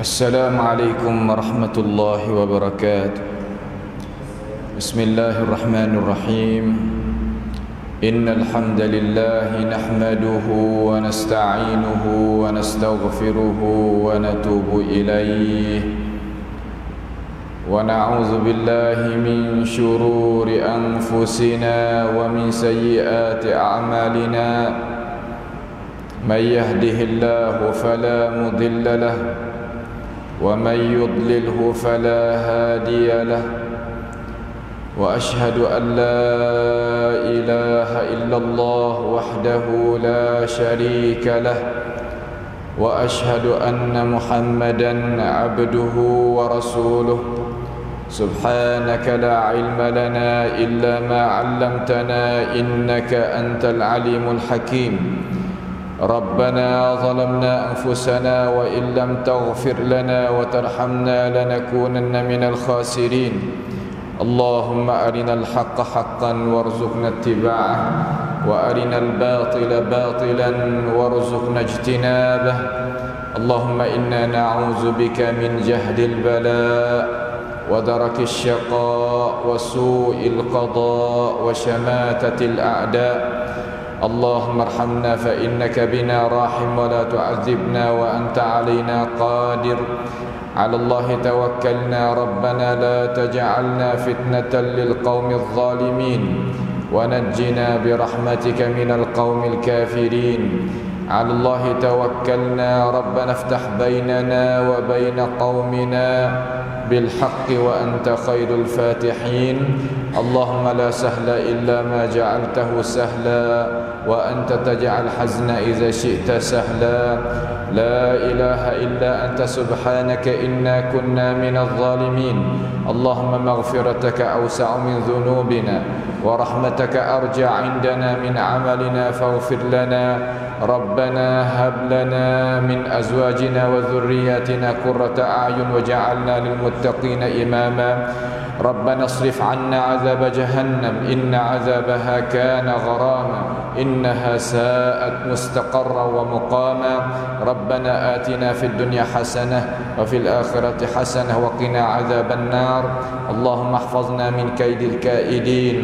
السلام عليكم ورحمة الله وبركاته. بسم الله الرحمن الرحيم. إن الحمد لله نحمده ونستعينه ونستغفره ونتوب إليه ونعوذ بالله من شرور أنفسنا ومن سيئات أعمالنا. من يهده الله فلا مضل له ومن يضلله فلا هادي له. وأشهد أن لا إله إلا الله وحده لا شريك له. وأشهد أن محمدا عبده ورسوله. سبحانك لا علم لنا إلا ما علمتنا إنك أنت العليم الحكيم. ربنا ظلمنا أنفسنا وإن لم تغفر لنا وترحمنا لنكونن من الخاسرين. اللهم أرنا الحق حقا وارزقنا اتباعه وأرنا الباطل باطلا وارزقنا اجتنابه. اللهم إنا نعوذ بك من جهد البلاء ودرك الشقاء وسوء القضاء وشماتة الأعداء. اللهم ارحمنا فإنك بنا راحم ولا تعذبنا وأنت علينا قادر. على الله توكلنا ربنا لا تجعلنا فتنة للقوم الظالمين ونجنا برحمتك من القوم الكافرين. على الله توكلنا ربنا افتح بيننا وبين قومنا بالحق وأنت خير الفاتحين. اللهم لا سهل إلا ما جعلته سهلا وأنت تجعل حزن إذا شئت سهلا. لا إله إلا أنت سبحانك إنا كنا من الظالمين. اللهم مغفرتك أوسع من ذنوبنا ورحمتك أرجع عندنا من عملنا فاغفر لنا. ربنا هب لنا من أزواجنا وذرياتنا قرة أعين وجعلنا للمتقين إماما. ربنا اصرف عنا عذاب جهنم إن عذابها كان غراما إنها ساءت مستقرا ومقاما. ربنا آتنا في الدنيا حسنة وفي الآخرة حسنة وقنا عذاب النار. اللهم احفظنا من كيد الكائدين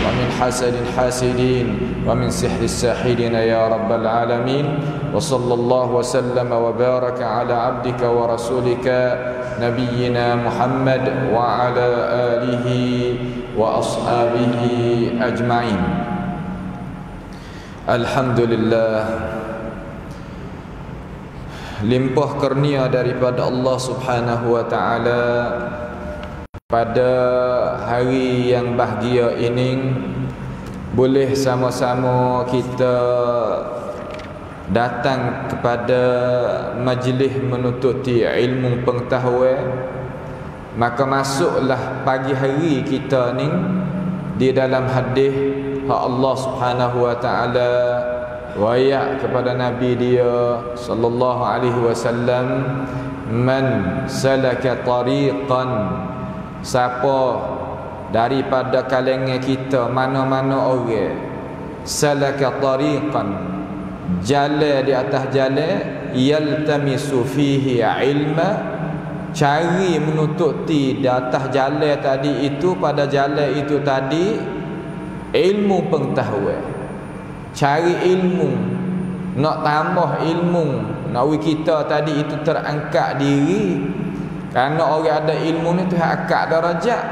ومن حسد الحاسدين ومن سحر الساحرين يا رب العالمين. وصلى الله وسلم وبارك على عبدك ورسولك نبينا محمد وعلى آله وأصحابه أجمعين. Alhamdulillah, limpah kurnia daripada Allah Subhanahu wa taala pada hari yang bahagia ini boleh sama-sama kita datang kepada majlis menututi ilmu pengetahuan. Maka masuklah pagi hari kita ni di dalam hadis Allah Subhanahu wa taala wayak kepada nabi dia sallallahu alaihi wasallam, man salaka tariqan, siapa daripada kalangan kita mana-mana orang salaka tariqan, jalan di atas jalan, yaltamisu fihi ilma, cari menututi di atas jalan tadi itu, pada jalan itu tadi ilmu pengetahuan. Cari ilmu, nak tambah ilmu, nak kita tadi itu terangkat diri. Kerana orang ada ilmu ni tu angkat darajat.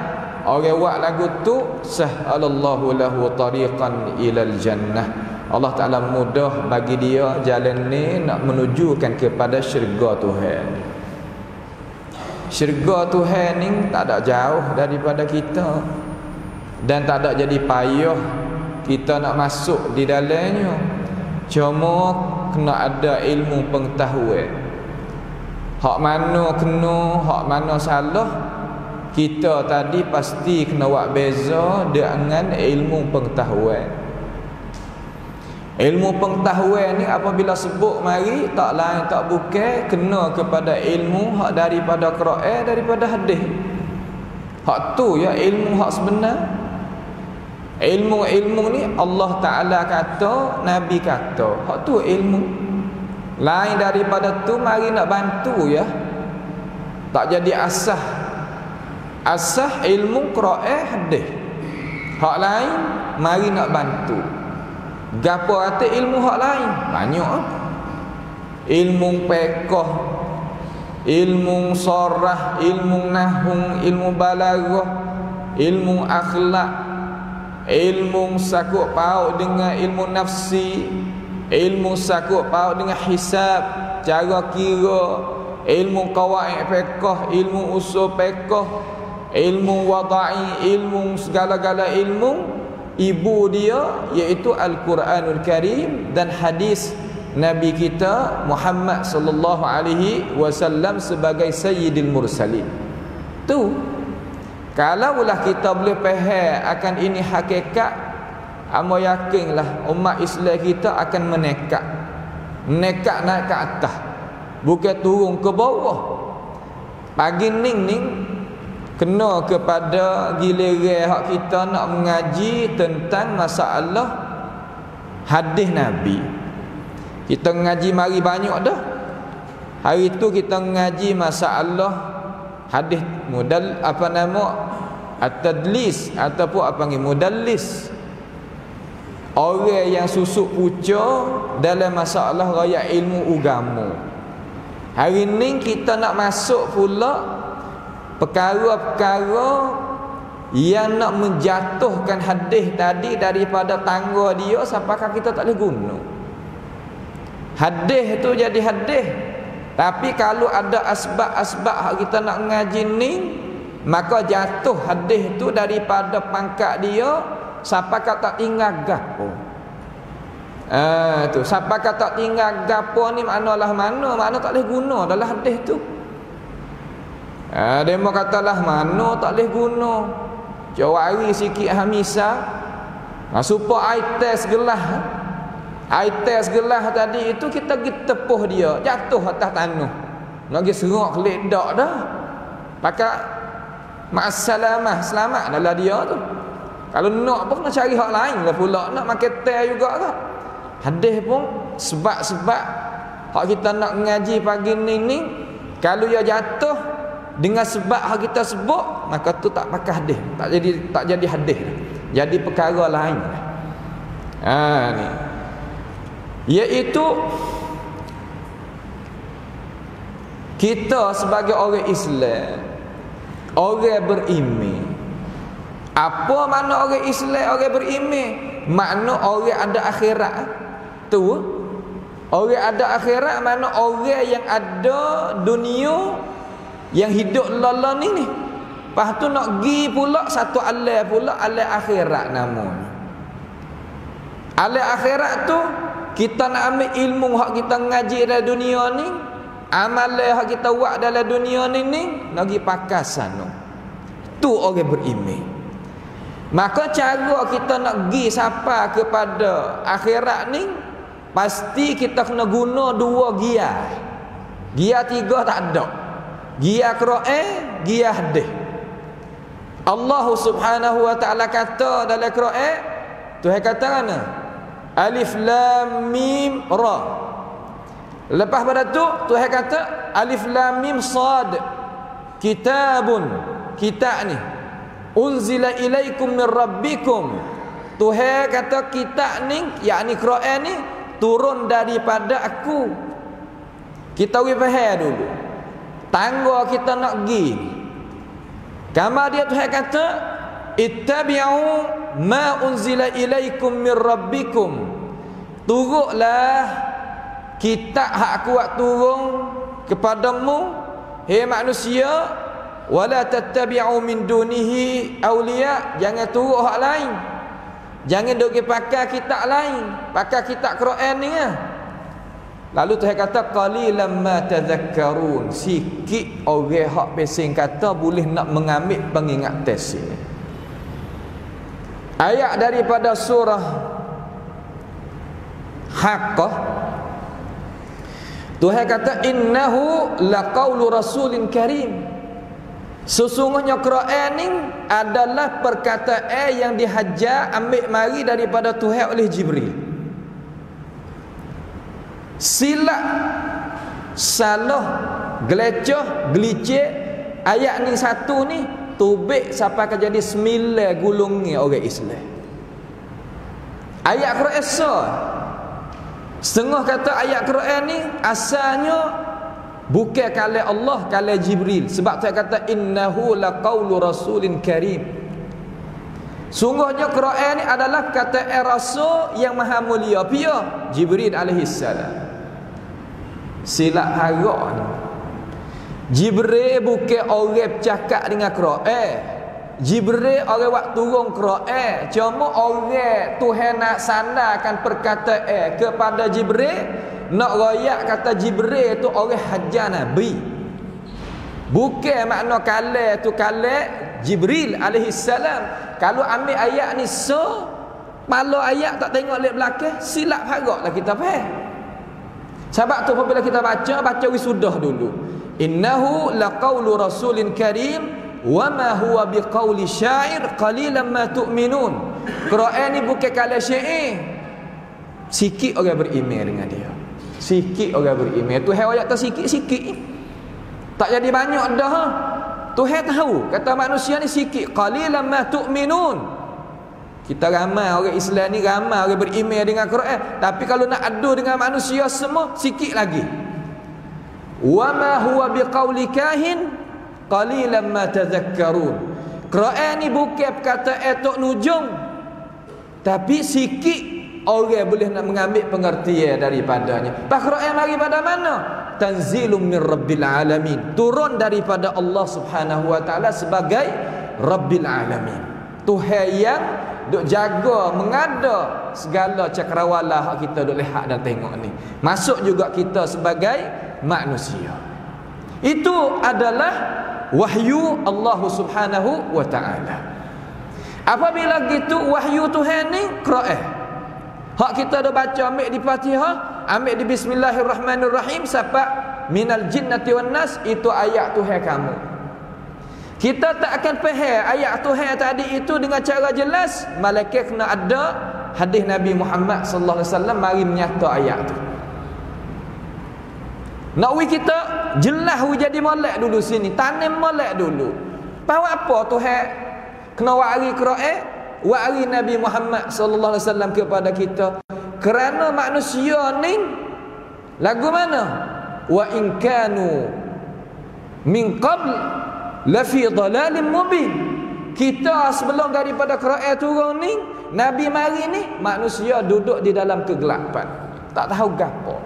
Orang buat lagu tu sahhalallahu lahu tariqan ilal jannah. Allah Ta'ala mudah bagi dia jalan ni nak menujukan kepada syurga Tuhan. Syurga Tuhan ni tak ada jauh daripada kita, dan tak ada jadi payah kita nak masuk di dalamnya. Cuma kena ada ilmu pengetahuan. Hak mana kena, hak mana salah, kita tadi pasti kena buat beza dengan ilmu pengetahuan. Ilmu pengetahuan ni apabila sebut mari, tak lain tak bukan kena kepada ilmu hak daripada Quran, daripada hadis. Hak tu ya ilmu hak sebenar. Ilmu-ilmu ni Allah Ta'ala kata, Nabi kata, hak tu ilmu. Lain daripada tu mari nak bantu ya. Tak jadi asah. Asah ilmu Quran hadis. Hak lain mari nak bantu. Gapo arti ilmu hak lain? Banyak. Ilmu fiqh, ilmu sharah, ilmu nahwu, ilmu balaghah, ilmu akhlak, ilmu sakut paut dengan ilmu nafsi, ilmu sakut paut dengan hisab, cara kira, ilmu qawaid fiqh, ilmu usul fiqh, ilmu wadai, ilmu segala-gala ilmu. Ibu dia iaitu Al-Quranul Karim dan hadis Nabi kita Muhammad sallallahu alaihi wasallam sebagai sayyidil mursalin. Tu kalaulah kita boleh faham akan ini hakikat, amo yakinlah umat Islam kita akan menekat naik ke atas, bukan turun ke bawah. Pagi ning kena kepada giliran hak kita nak mengaji tentang masalah hadis Nabi. Kita mengaji mari banyak dah. Hari tu kita mengaji masalah hadis at-tadlis ataupun apa panggil mudallis. Orang yang susuk puca dalam masalah raya ilmu agama. Hari ni kita nak masuk pula perkara-perkara yang nak menjatuhkan hadis tadi daripada tangga dia sampaikan kita tak boleh guna. Hadis tu jadi hadis. Tapi kalau ada asbab-asbab hak kita nak ngaji ni, maka jatuh hadis tu daripada pangkat dia sampai tak tinggal gapo. Tu sampai tak tinggal gapo ni makna tak boleh guna dalam hadis tu. Dia mau katalah mana tak boleh guna. Jawari sikit Hamisa. Supaya air test gelas. Air test gelas tadi itu kita pergi tepuh dia, jatuh atas tanah. Lagi serok ledak dah. Pakai ma'assalamah, selamat dalam dia tu. Kalau nak pun nak cari hak lain lah pula, nak makan teh juga tak. Hadis pun sebab-sebab hak kita nak ngaji pagi ni kalau dia jatuh dengan sebab hak kita sebut, maka tu tak pakai hadis, tak jadi hadis, jadi perkara lain. Ni iaitu kita sebagai orang Islam, orang beriman. Apa makna orang Islam, orang beriman? Makna orang ada akhirat. Tu orang ada akhirat makna orang yang ada dunia, yang hidup lala ni. Lepas tu nak pergi pula satu alam pula, alam akhirat namanya. Alam akhirat tu kita nak ambil ilmu hak kita ngaji dalam dunia ni, amalan hak kita buat dalam dunia ni nak pergi pakai sana. Tu orang beriman. Maka cara kita nak pergi sampai kepada akhirat ni, pasti kita kena guna dua gia. Gia tiga tak ada. Gia Quran, gia hadis. Allah Subhanahu wa taala kata dalam Quran, Tuhan kata mana? Alif lam mim ra. Lepas pada tu Tuhan kata alif lam mim sad. Kitabun, kitab ni unzila ilaikum min rabbikum. Tuhan kata kitab ni, yakni Quran ni turun daripada aku. Kita faham dulu. Tangga kita nak pergi. Kamar dia Tuhan kata ittabi'u ma unzila ilaikum min rabbikum. Turutlah kitab hak aku buat turun kepadamu, hei manusia, wala tattabi'u min dunihi awliya. Jangan turut hak lain. Jangan dok pakai kitab lain, pakai kitab Quran ni lah. Lalu Tuhan kata qalilan ma tadhakkarun. Sikit orang hak pesing kata boleh nak mengambil pengingatan sini. Ayat daripada surah Haqqah, Tuhan kata innahu laqaulu rasulin karim. Sesungguhnya Quran ni adalah perkataan yang dihajar ambil mari daripada Tuhan oleh Jibril. Silap, salah, gelecah, gelicik ayat ni satu ni tubik sampai ke jadi 9 gulungnya orang Islam. Ayat Quran setengah kata ayat Quran ni asalnya bukan kalam Allah, kalam Jibril. Sebab tu kata innahu laqaulu rasulin karim. Sungguhnya Quran ni adalah kata rasul yang maha mulia, pia Jibril alaihi salam. Silap harap ni. Jibril bukan orang bercakap dengan Quran. Jibril orang waktu turun Quran, cuma orang Tuhan nak sandarkan perkataan kepada Jibril, nak royak kata Jibril tu orang hajar Nabi. Bukan makna kalam tu kalam Jibril alaihi salam. Kalau ambil ayat ni pala ayat tak tengok lek belakang, silap haraplah kita faham. Sebab tu apabila kita baca wisudah dulu. Innahu laqaulu rasulin karim wa ma huwa biqauli syair qalilan ma tu'minun. Quran ni bukan kalam syair. Sikit orang beriman dengan dia. Sikit orang beriman. Tuhan ayat tu sikit-sikit. Tak jadi banyak dah. Tuhan tahu kata manusia ni sikit. Qalilan ma tu'minun. Kita ramai orang Islam ni, ramai orang beriman dengan Quran, tapi kalau nak adu dengan manusia semua sikit lagi. Wa ma huwa biqauli kahin qalilan ma tadhakkarun. Quran ni bukan perkataan tok nujung, tapi sikit orang boleh nak mengambil pengertian daripadanya. Quran mari pada mana? Tanzilum min rabbil alamin. Turun daripada Allah Subhanahu wa taala sebagai Rabbil alamin. Tuhan yang duk jaga, mengada segala cakrawala kita duk lihat dan tengok ni. Masuk juga kita sebagai manusia. Itu adalah wahyu Allah Subhanahu wa taala. Apabila gitu wahyu Tuhan ni Quran. Hak kita dah baca ambil di Fatihah, ambil di Bismillahirrahmanirrahim sampai minal jinnati wan nas, itu ayat Tuhan kamu. Kita tak akan faham ayat Tuhan tadi itu dengan cara jelas, malaikat kena ada hadis Nabi Muhammad sallallahu alaihi wasallam mari menyata ayat tu. Nak kita jelas jadi molek dulu sini, tanam molek dulu. Tahu apa Tuhan kena wari Quran, wari Nabi Muhammad sallallahu alaihi wasallam kepada kita? Kerana manusia ni lagu mana? Wa in kanu min qabl lafi dhalalin mubin. Kita sebelum daripada Quran turun ni, Nabi mari ni, manusia duduk di dalam kegelapan, tak tahu gapo.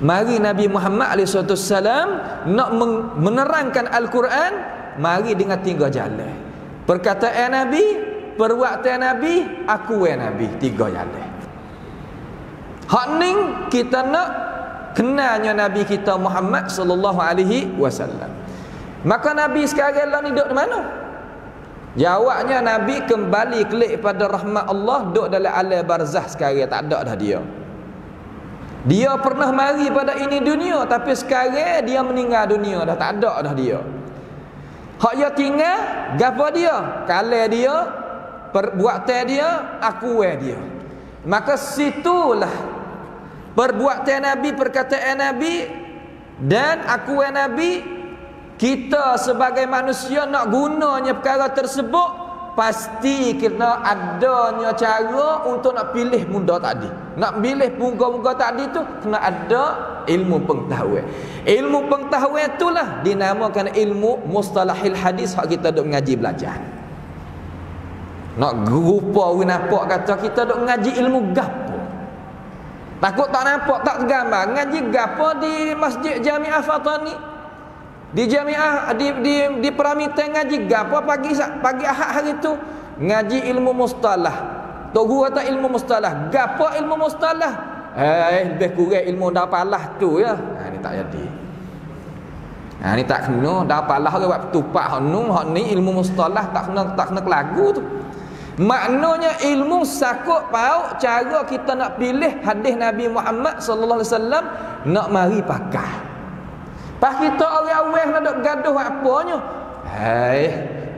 Mari Nabi Muhammad SAW nak menerangkan Al-Quran, mari dengan 3 jalan. Perkataan Nabi, perbuatan Nabi, akuan Nabi, 3 jalan. Hak ni kita nak kenalnya Nabi kita Muhammad sallallahu alaihi wasallam. Maka Nabi sekarang lah ni duduk di mana? Jawabnya Nabi kembali kelik pada rahmat Allah, duduk dalam alam barzah sekarang, tak ada dah dia. Dia pernah mari pada ini dunia, tapi sekarang dia meninggal dunia dah, tak ada dah dia. Hak dia tinggal, gapo dia? Kalam dia, perbuatan dia, akuan dia. Maka situlah perbuatan Nabi, perkataan Nabi dan akuan Nabi. Kita sebagai manusia nak gunanya perkara tersebut, pasti kena adanya cara untuk nak pilih muda tadi. Nak pilih muka-muka tadi tu kena ada ilmu pengetahuan. Ilmu pengetahuan itulah dinamakan ilmu mustalahil hadis, hak kita duk mengaji belajar. Nak rupa nampak kata kita duk mengaji ilmu gapo. Takut tak nampak, tak tergambar. Ngaji gapo di Masjid Jamiah Fatani? Di jamiah di Peramitan ngaji gapo pagi Ahad hari tu? Ngaji ilmu mustalah. Tok guru kata ilmu mustalah. Gapo ilmu mustalah? Lebih kurang ilmu dapalah tu ya. Ni tak jadi. Ni tak kena dapalah orang buat tupak hak ni ilmu mustalah tak kena lagu tu. Maknanya ilmu sakut paut cara kita nak pilih hadis Nabi Muhammad sallallahu alaihi wasallam nak mari pakai. Pas kita orang awal nak duk gaduh apanya?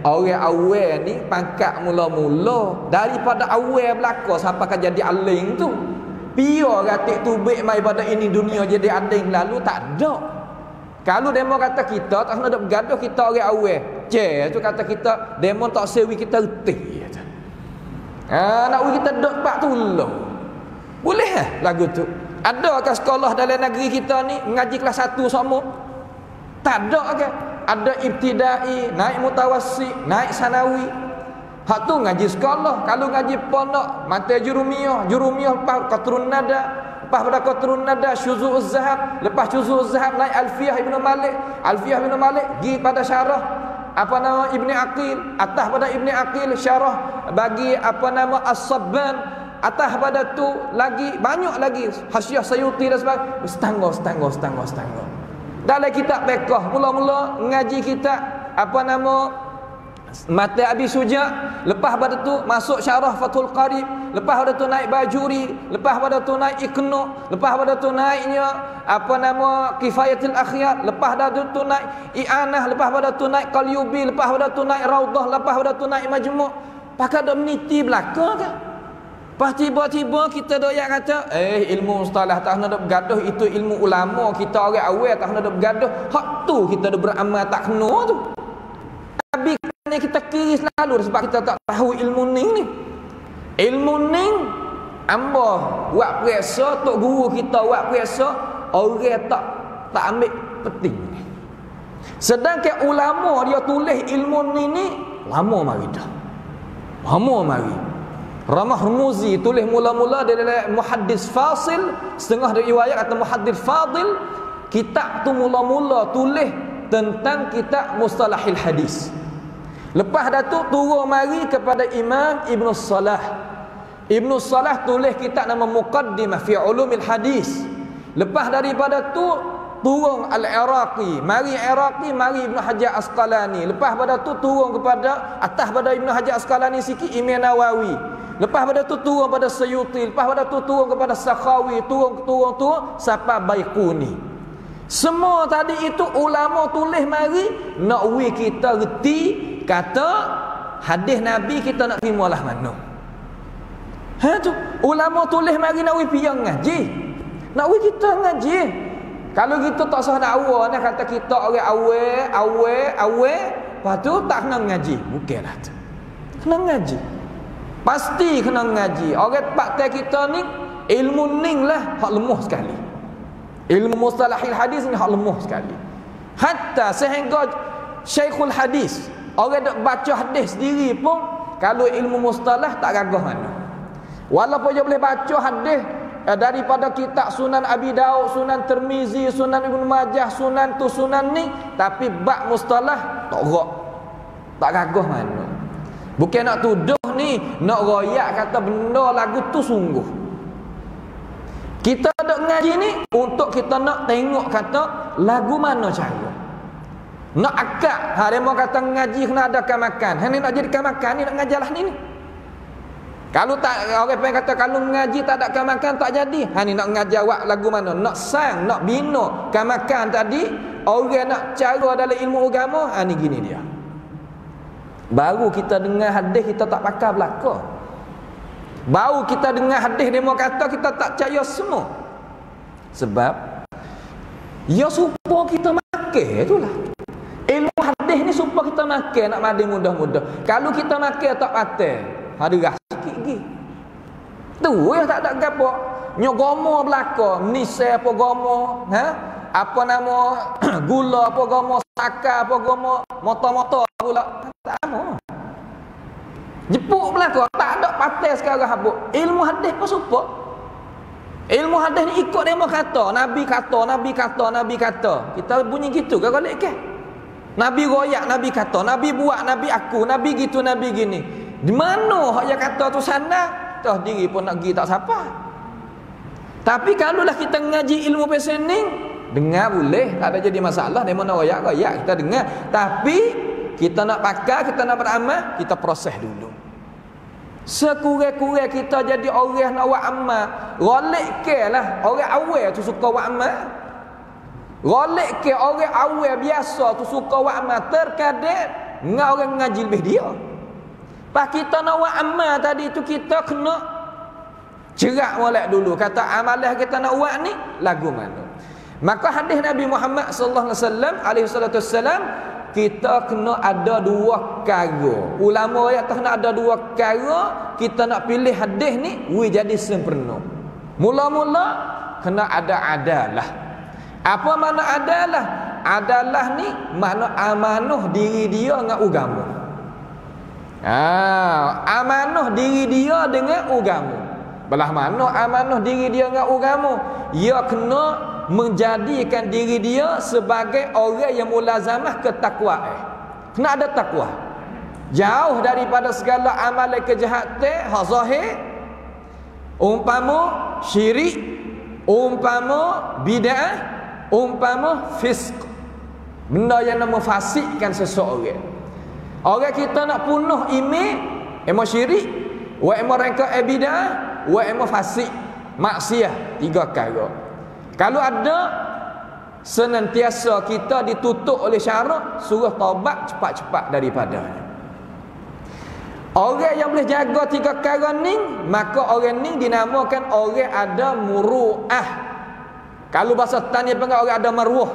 Orang awal ni pangkat mula-mula daripada awal belaka sampai kan jadi aling tu. Pia ratik tubik mai pada ini dunia jadi aling lalu tak ada. Kalau demo kata kita tak nak bergaduh, kita orang awal. Tu kata kita demo tak sewi kita retih. Nak kita dok pak tolong. Boleh lagu tu. Ada ke sekolah dalam negeri kita ni mengaji kelas 1 semua? Tak ada ke? Ada ibtidai, naik mutawassit, naik sanawi. Hak tu ngaji sekolah. Kalau ngaji pondok, mata jurumiyah lepas qatrun nada, lepas pada qatrun nada syuzu'uz zahab, lepas syuzu'uz zahab naik alfiyah Ibnu Malik pergi pada syarah apa nama Ibni Aqil, atas pada Ibni Aqil syarah bagi apa nama As-Sabban, atas pada tu lagi banyak lagi Hasyiah Sayuti dan sebagainya. Setangga. Dalam kitab fiqh mula-mula ngaji kitab apa nama Mata Abi Suja, lepas pada tu masuk syarah Fathul Qarib, lepas pada tu naik Bajuri, lepas pada tu naik Iqnu, lepas pada tu naiknya apa nama Kifayatul Akhyar, lepas pada tu naik I'anah, lepas pada tu naik Qalyubi, lepas pada tu naik Raudah, lepas pada tu naik Majmu'. Pakai dak meniti belaka ke? Pas tiba-tiba kita doyak kata, ilmu mustalah tak kena dak bergaduh, itu ilmu ulama, kita orang awal tak kena dak bergaduh. Hak tu kita dak beramal tak kena tu. Nabi ni kita kiri selalu sebab kita tak tahu ilmu ni. Ilmu ni ambah buat periksa, tok guru kita buat periksa, orang tak ambil penting. Sedangkan ulama dia tulis ilmu ni lama mari dah. Lama mari. Ramah Rumuzi tulis mula-mula dari Muhaddis Fasil, setengah dari riwayat kata Muhaddis Fadil. Kitab tu mula-mula tulis tentang kitab Mustalahil Hadis. Lepas dah tu turun mari kepada Imam Ibn Salah. Ibn Salah tulis kitab nama Muqaddimah fi Ulumil Hadis. Lepas daripada tu turun Al-Iraqi, mari Ibn Hajar Asqalani. Lepas pada tu turun kepada atas pada Ibn Hajar Asqalani sikit Imam Nawawi. Lepas pada tu turun pada Suyuti, lepas pada tu turun kepada Sakhawi, turun sampai Baiquni. Semua tadi itu ulama tulis mari nak kita reti kata hadis Nabi kita nak terima lah mana. Tu ulama tulis mari nak piang ngaji. Nak kita ngaji. Kalau kita tak sah dakwa nak kata kita orang awal, lepas tu tak kena ngaji. Bukanlah tu. Kena ngaji. Pasti kena ngaji. Orang tempat kita ni ilmu ning lah hak lemah sekali. Ilmu mustalahil hadis ni hak lemah sekali. Hatta sehingga Syekhul Hadis, orang dok baca hadis sendiri pun kalau ilmu mustalah tak gagah mana. Walaupun dia boleh baca hadis daripada kitab Sunan Abi Daud, Sunan Tirmizi, Sunan Ibnu Majah, Sunan tu Sunan ni, tapi bab mustalah tak gerak. Tak gagah mana. Bukan nak tuduh ni, nak royak kata benda lagu tu sungguh. Kita dok ngaji ni untuk kita nak tengok kata lagu mana cara. Nak akak, dia mau kata ngaji kena adakan makan. Ni nak jadikan makan ni nak ngajalah ni. Kalau tak orang pengen kata kalau ngaji tak adakan makan tak jadi. Ni nak ngajar awak lagu mana? Nak sang, nak bina kan makan tadi, orang nak cara dalam ilmu agama, ni gini dia. Baru kita dengar hadis kita tak pakai belaka. Baru kita dengar hadis dia mau kata kita tak percaya semua. Sebab ya supaya kita makan itulah. Ilmu hadis ni supaya kita makan nak mandi mudah-mudah. Kalau kita makan tak patah, ada rasa sikit lagi. Tu ya tak ada gapo. Nyok gomo belaka, nisai apa gomo, apa nama gula apa gomo, saka apa gomo, motor-motor pula. Tak sama. Jepuk belaka, tak ada patah sekarang habuk. Ilmu hadis pun supaya. Ilmu hadis ni ikut dia mau kata, Nabi kata. Kita bunyi gitu ke golek ke? Nabi royak, Nabi kata, Nabi buat, Nabi aku, Nabi gitu, Nabi gini. Di mana hak yang kata tu sana? Tah diri pun nak pergi tak siapa. Tapi kalau lah kita ngaji ilmu pesening, dengar boleh, tak ada jadi masalah. Dia mana royak kita dengar. Tapi kita nak pakai, kita nak beramal, kita proses dulu. Sekurang-kurang kita jadi orang nak buat amal, golek ke lah orang awal tu suka buat amal. Golek ke orang awal biasa tu suka buat amal, terkadang dengan orang ngaji lebih dia. Pas kita nak buat amal tadi tu kita kena cerak molek dulu. Kata amalan kita nak buat ni lagu mana? Maka hadis Nabi Muhammad alaihi wasallam kita kena ada dua perkara. Ulama ayat nak ada dua perkara, kita nak pilih hadis ni jadi sempurna. Mula-mula kena ada adalah. Apa makna adalah? Adalah ni makna amanah diri dia dengan agama. Amanah diri dia dengan agama. Belah mana amanah diri dia dengan agama? Ia kena menjadikan diri dia sebagai orang yang mulazamah ketakwaan. Kena ada takwa. Jauh daripada segala amalan kejahatan hak zahir, umpama syirik, umpama bid'ah, umpama fisq. Benda yang nak memfasidkan seseorang. Orang kita nak punuh emo syirik, wa emo rangka bid'ah, wa emo fasik, maksiat, tiga perkara. Kalau ada senantiasa kita ditutup oleh syarak, suruh taubat cepat-cepat daripadanya. Orang yang boleh jaga tiga perkara ni, maka orang ni dinamakan orang ada muru'ah. Kalau bahasa tani panggil orang ada maruah.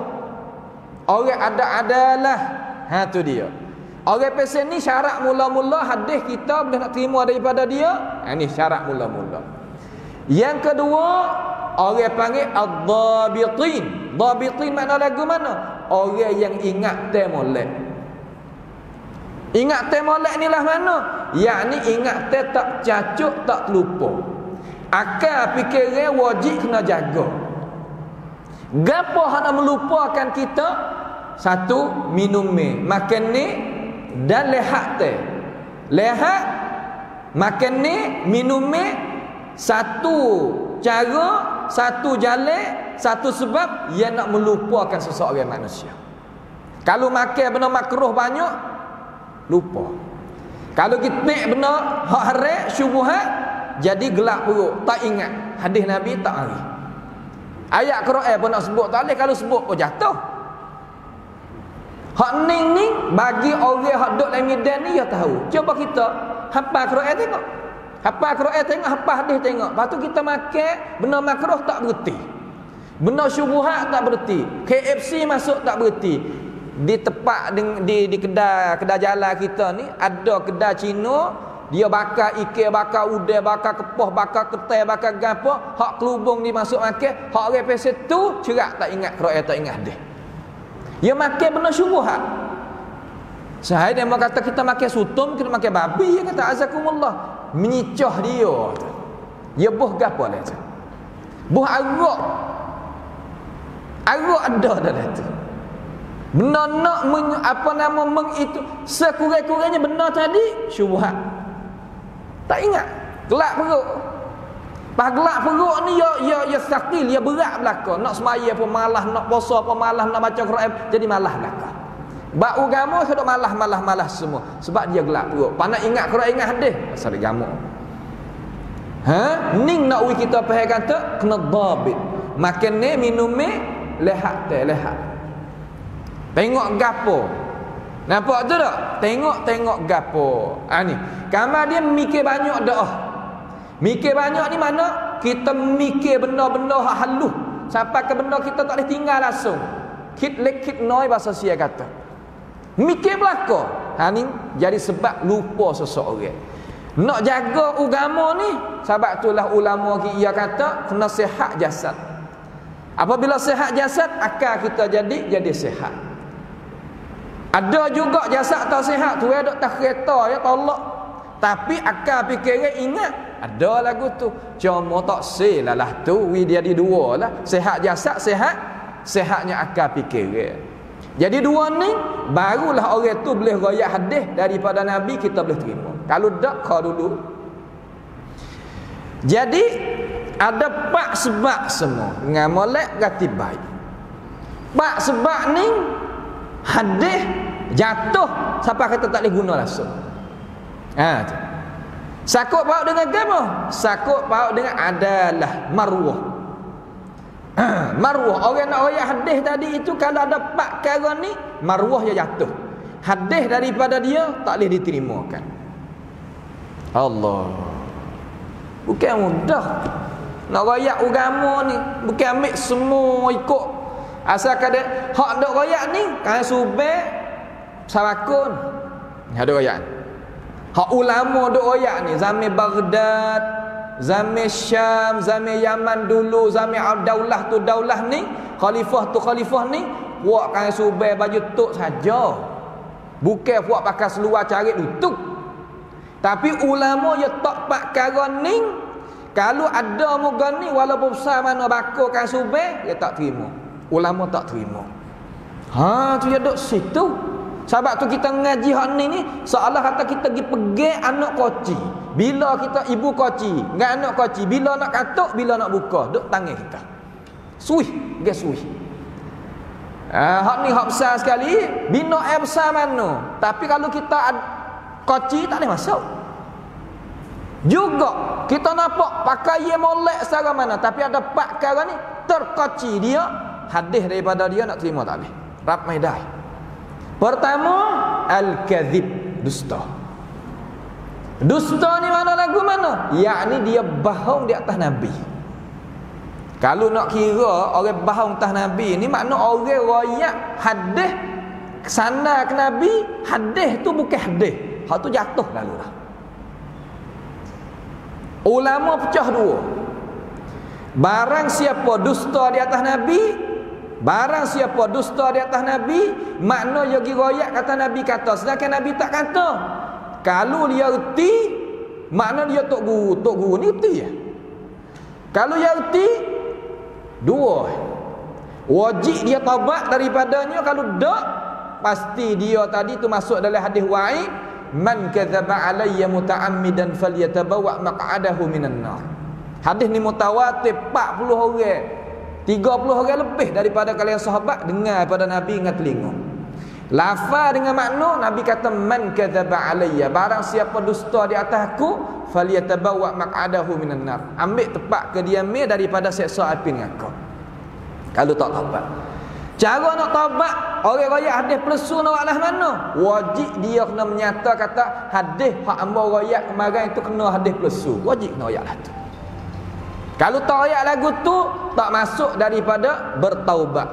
Orang ada adalah. Tu dia. Orang pesen ni syarat mula-mula hadis kita boleh nak terima daripada dia. Ni syarat mula-mula. Yang kedua, orang panggil ad-dhabitin. Dhabitin makna lagu mana? Orang yang ingat molek. Ingat molek ni lah mana? Yakni ingat tak cacuk, tak terlupa. Akal fikiran wajib kena jaga. Gapo hak nak melupakan kita? Satu, minum ni, makan ni dan lehat teh. Lehat, makan ni, minum ni, satu cara, satu jalan, satu sebab yang nak melupakan seseorang manusia. Kalau makan benda makruh banyak, lupa. Kalau kita benda hak haram, syubhat, jadi gelap perut, tak ingat. Hadis Nabi tak hari. Ayat Quran pun nak sebut tak boleh, kalau sebut pun jatuh. Hak ning bagi orang hak duduk dalam medan ni dia tahu. Cuba kita hafal Quran tengok. Hafal Quran tengok, hafal hadis tengok. Lepas tu kita makan benda makruh tak berhenti. Benda syubhat tak berhenti. KFC masuk tak berhenti. Di tempat di kedai jalan kita ni ada kedai Cina, dia bakar ikan, bakar udang, bakar kepoh, bakar ketai, bakar gapo, hak kelubung ni masuk makan, hak orang pesen tu cerak tak ingat Quran, tak ingat hadis. Dia makan benda syubhat. Sahai dia mau kata kita makan sutum, kita makan babi, dia kata azakumullah, menyicah dia. Dia buh gapo lah tu? Buh arak. Arak ada dalam tu. Benda nak itu sekurang-kurangnya benda tadi syubhat. Tak ingat. Gelap perut. Pas gelap perut ni ya sakil, ya berat belaka. Nak semaya pun malas, nak puasa pun malas, nak baca Quran jadi malas belaka. Bab agama sudah malas semua sebab dia gelap perut. Pandai ingat Quran, ingat hadis, pasal agama. Ning nak kita faham kata kena dhabit. Makan ni, minum ni, lehat teh, lehat. Tengok gapo. Nampak tu tak? Tengok gapo. Ni. Kamar dia mikir banyak dah. Mikir banyak ni mana? Kita mikir benda-benda hak halus. Sampai ke benda kita tak boleh tinggal langsung. Kit noi bahasa Sia kata. Mikir belaka. Ni jadi sebab lupa seseorang. Nak jaga agama ni, sebab itulah ulama ia kata kena sihat jasad. Apabila sihat jasad, akal kita jadi sihat. Ada juga jasad tak sihat tu ada tak kereta ya tolak. Tapi akal fikiran ingat. Ada lagu tu. Cuma tak selalah tu dia di dua lah. Sihat jasad, sihatnya akal fikiran. Jadi dua ni barulah orang tu boleh royak hadis daripada Nabi, kita boleh terima. Kalau tak kau dulu. Jadi ada 4 sebab semua. Ngamalek gati baik. 4 sebab ni hadis jatuh sampai kita tak boleh guna langsung. Tu. Sakut paut dengan apa? Sakut paut dengan adalah marwah. Marwah, orang nak royak hadis tadi itu kalau ada 4 perkara ni, marwah dia jatuh. Hadis daripada dia tak boleh diterimakan. Allah. Bukan mudah. Nak royak agama ni bukan ambil semua ikut Asalkan dia hak dok royak ni kan subek sarakun. Ada royak. Hak ulama dok royak ni zaman Baghdad, zaman Syam, zaman Yaman dulu, zaman daulah tu daulah ni, khalifah tu khalifah ni, puak kan subek baju tok saja. Bukan puak pakai seluar cari lutut. Tapi ulama ya tak pak karon ni, kalau ada muka ni walaupun besar mana bakar kan subek, dia tak terima. Ulama tak terima. Tu dia duduk situ. Sebab tu kita ngaji hak ni seolah kata kita pergi pegang anak koci. Bila kita ibu koci, dengan anak koci, bila nak katuk, bila nak buka, duk tangan kita. Suih, dia suih. Hak ni hak besar sekali, bina air besar mana. Tapi kalau kita koci tak boleh masuk. Juga kita nampak pakai ye molek secara mana, tapi ada pak kara ni terkoci dia, hadis daripada dia nak terima tak boleh. Ramai dah. Pertama, al-kadzib, dusta. Dusta ni mana lagu mana? Yakni dia bohong di atas Nabi. Kalau nak kira orang bohong atas Nabi ni makna orang royak hadis sana ke Nabi, hadis tu bukan hadis. Hak tu jatuh lalu lah. Ulama pecah dua. Barang siapa dusta di atas Nabi, barang siapa dusta di atas Nabi, makna dia pergi royak kata Nabi kata, sedangkan Nabi tak kata. Kalau dia erti, makna dia tok guru ni erti ya. Kalau dia erti, dua. Wajib dia taubat daripadanya, kalau tak, pasti dia tadi tu masuk dalam hadis wa'id, man kadzaba alayya muta'ammidan falyatabawa maq'adahu minan nar. Hadis ni mutawatir 40 orang. 30 orang lebih daripada kalian sahabat dengar pada Nabi dengan telinga. Lafaz dengan makna Nabi kata man kadzaba alayya, barang siapa dusta di atas aku, falyatabawa maq'adahu minan nar. Ambil tempat kediaman daripada seksa api neraka. Kalau tak taubat. Cara nak taubat, orang royak hadis palsu nak lah mana? Wajib dia kena menyata kata hadis hak hamba royak kemarin itu kena hadis palsu. Wajib kena royak lah tu. Kalau tak royak lagu tu, tak masuk daripada bertaubat.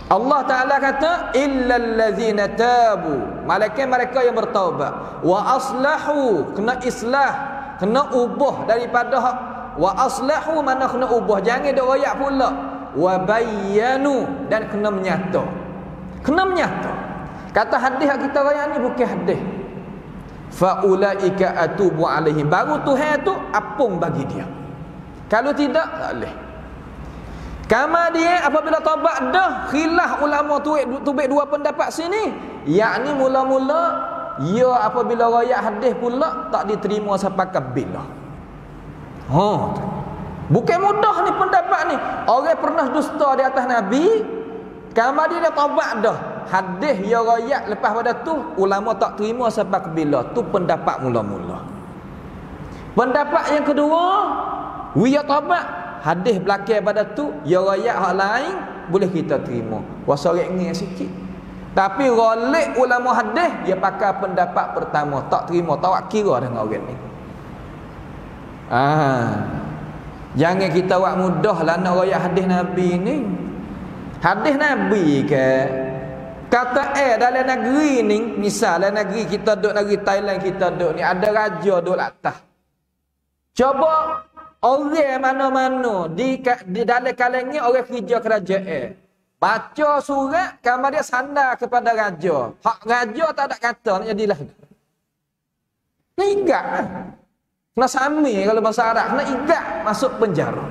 Allah Ta'ala kata illal ladzina tabu, malaikat mereka yang bertaubat, wa aslahu, kena islah, kena ubah daripada hak. Wa aslahu mana kena ubah, jangan dak royak pula. Wa bayyanu, dan kena menyata. Kena menyata. Kata hadis yang kita royak ni bukan hadis. Fa ulaika atubu alaihim, baru Tuhan tu apung bagi dia. Kalau tidak tak boleh. Kama dia apabila taubat dah, khilaf ulama tubik dua pendapat sini. Yakni mula-mula ia apabila royak hadis pula tak diterima sampai ke bila. Bukan mudah ni pendapat ni. Orang pernah dusta di atas Nabi, kama dia taubat dah, hadis dia royak lepas pada tu ulama tak terima sampai ke bila. Tu pendapat mula-mula. Pendapat yang kedua, dia taubat, hadis belakang pada tu dia royak hak lain, boleh kita terima. Wasorek ni sikit. Tapi rolik ulama hadis dia pakai pendapat pertama, tak terima, tak kira dengan orang ni. Jangan kita buat mudah lah nak royak hadis Nabi ni. Hadis Nabi ke kata dalam negeri ni, misal dalam negeri kita duduk, negeri Thailand kita duduk ni, ada raja duduk atas. Coba orang mana-mana di dalam kalangan orang kerja kerajaan baca surat, kamar dia sandar kepada raja. Hak raja tak ada kata nak jadilah. Nak igat lah. Kena sami kalau bahasa Arab, kena igat masuk penjara.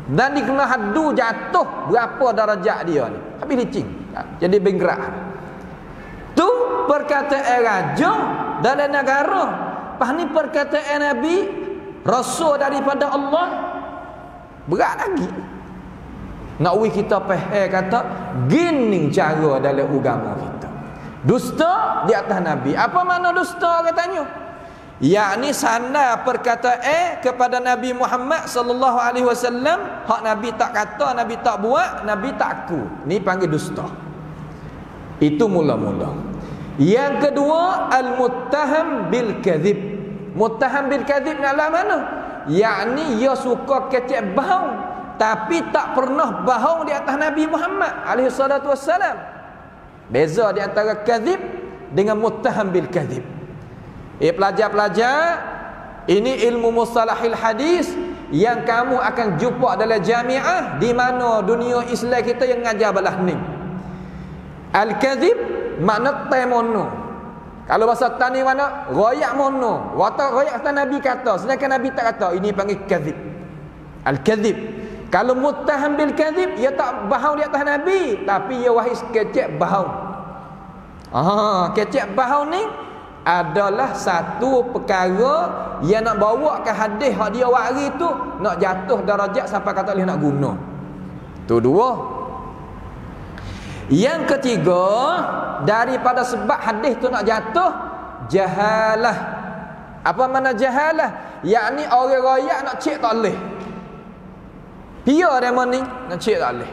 Dan dikena hadu jatuh berapa darajat dia ni. Habis licin. Jadi benggerak. Tu perkataan raja dalam negara. Pas ni perkataan Nabi, Rasul daripada Allah, berat lagi. Nak kita faham kata gini cara dalam agama kita. Dusta di atas Nabi. Apa makna dusta katanya? Yakni sana perkataan kepada Nabi Muhammad sallallahu alaihi wasallam, hak Nabi tak kata, Nabi tak buat, Nabi tak aku. Ni panggil dusta. Itu mula-mula. Yang kedua, al-muttaham bil kadzib. Muttaham bil kadzib nak lah mana? Yakni dia suka kecek bohong tapi tak pernah bohong di atas Nabi Muhammad alaihi salatu wassalam. Beza di antara kadzib dengan muttaham bil kadzib. Pelajar-pelajar, ini ilmu mustalahil hadis yang kamu akan jumpa dalam jamiah di mana dunia Islam kita yang ngajar belah ni. Al-kadzib makna temono. Kalau bahasa tani mana? Royak mono. Wata royak kata Nabi kata, sedangkan Nabi tak kata. Ini panggil kadzib. Al-kadzib. Kalau muttaham bil kadzib, ia tak bohong di atas Nabi, tapi ia wahai kecek bohong. Kecek bohong ni adalah satu perkara yang nak bawa ke hadis hak dia wari tu nak jatuh darajat sampai kata boleh nak guna. Tu dua. Yang ketiga, daripada sebab hadis tu nak jatuh, jahalah. Apa makna jahalah? Yakni orang royak nak cek tak boleh. Dia demo ni nak cek tak boleh.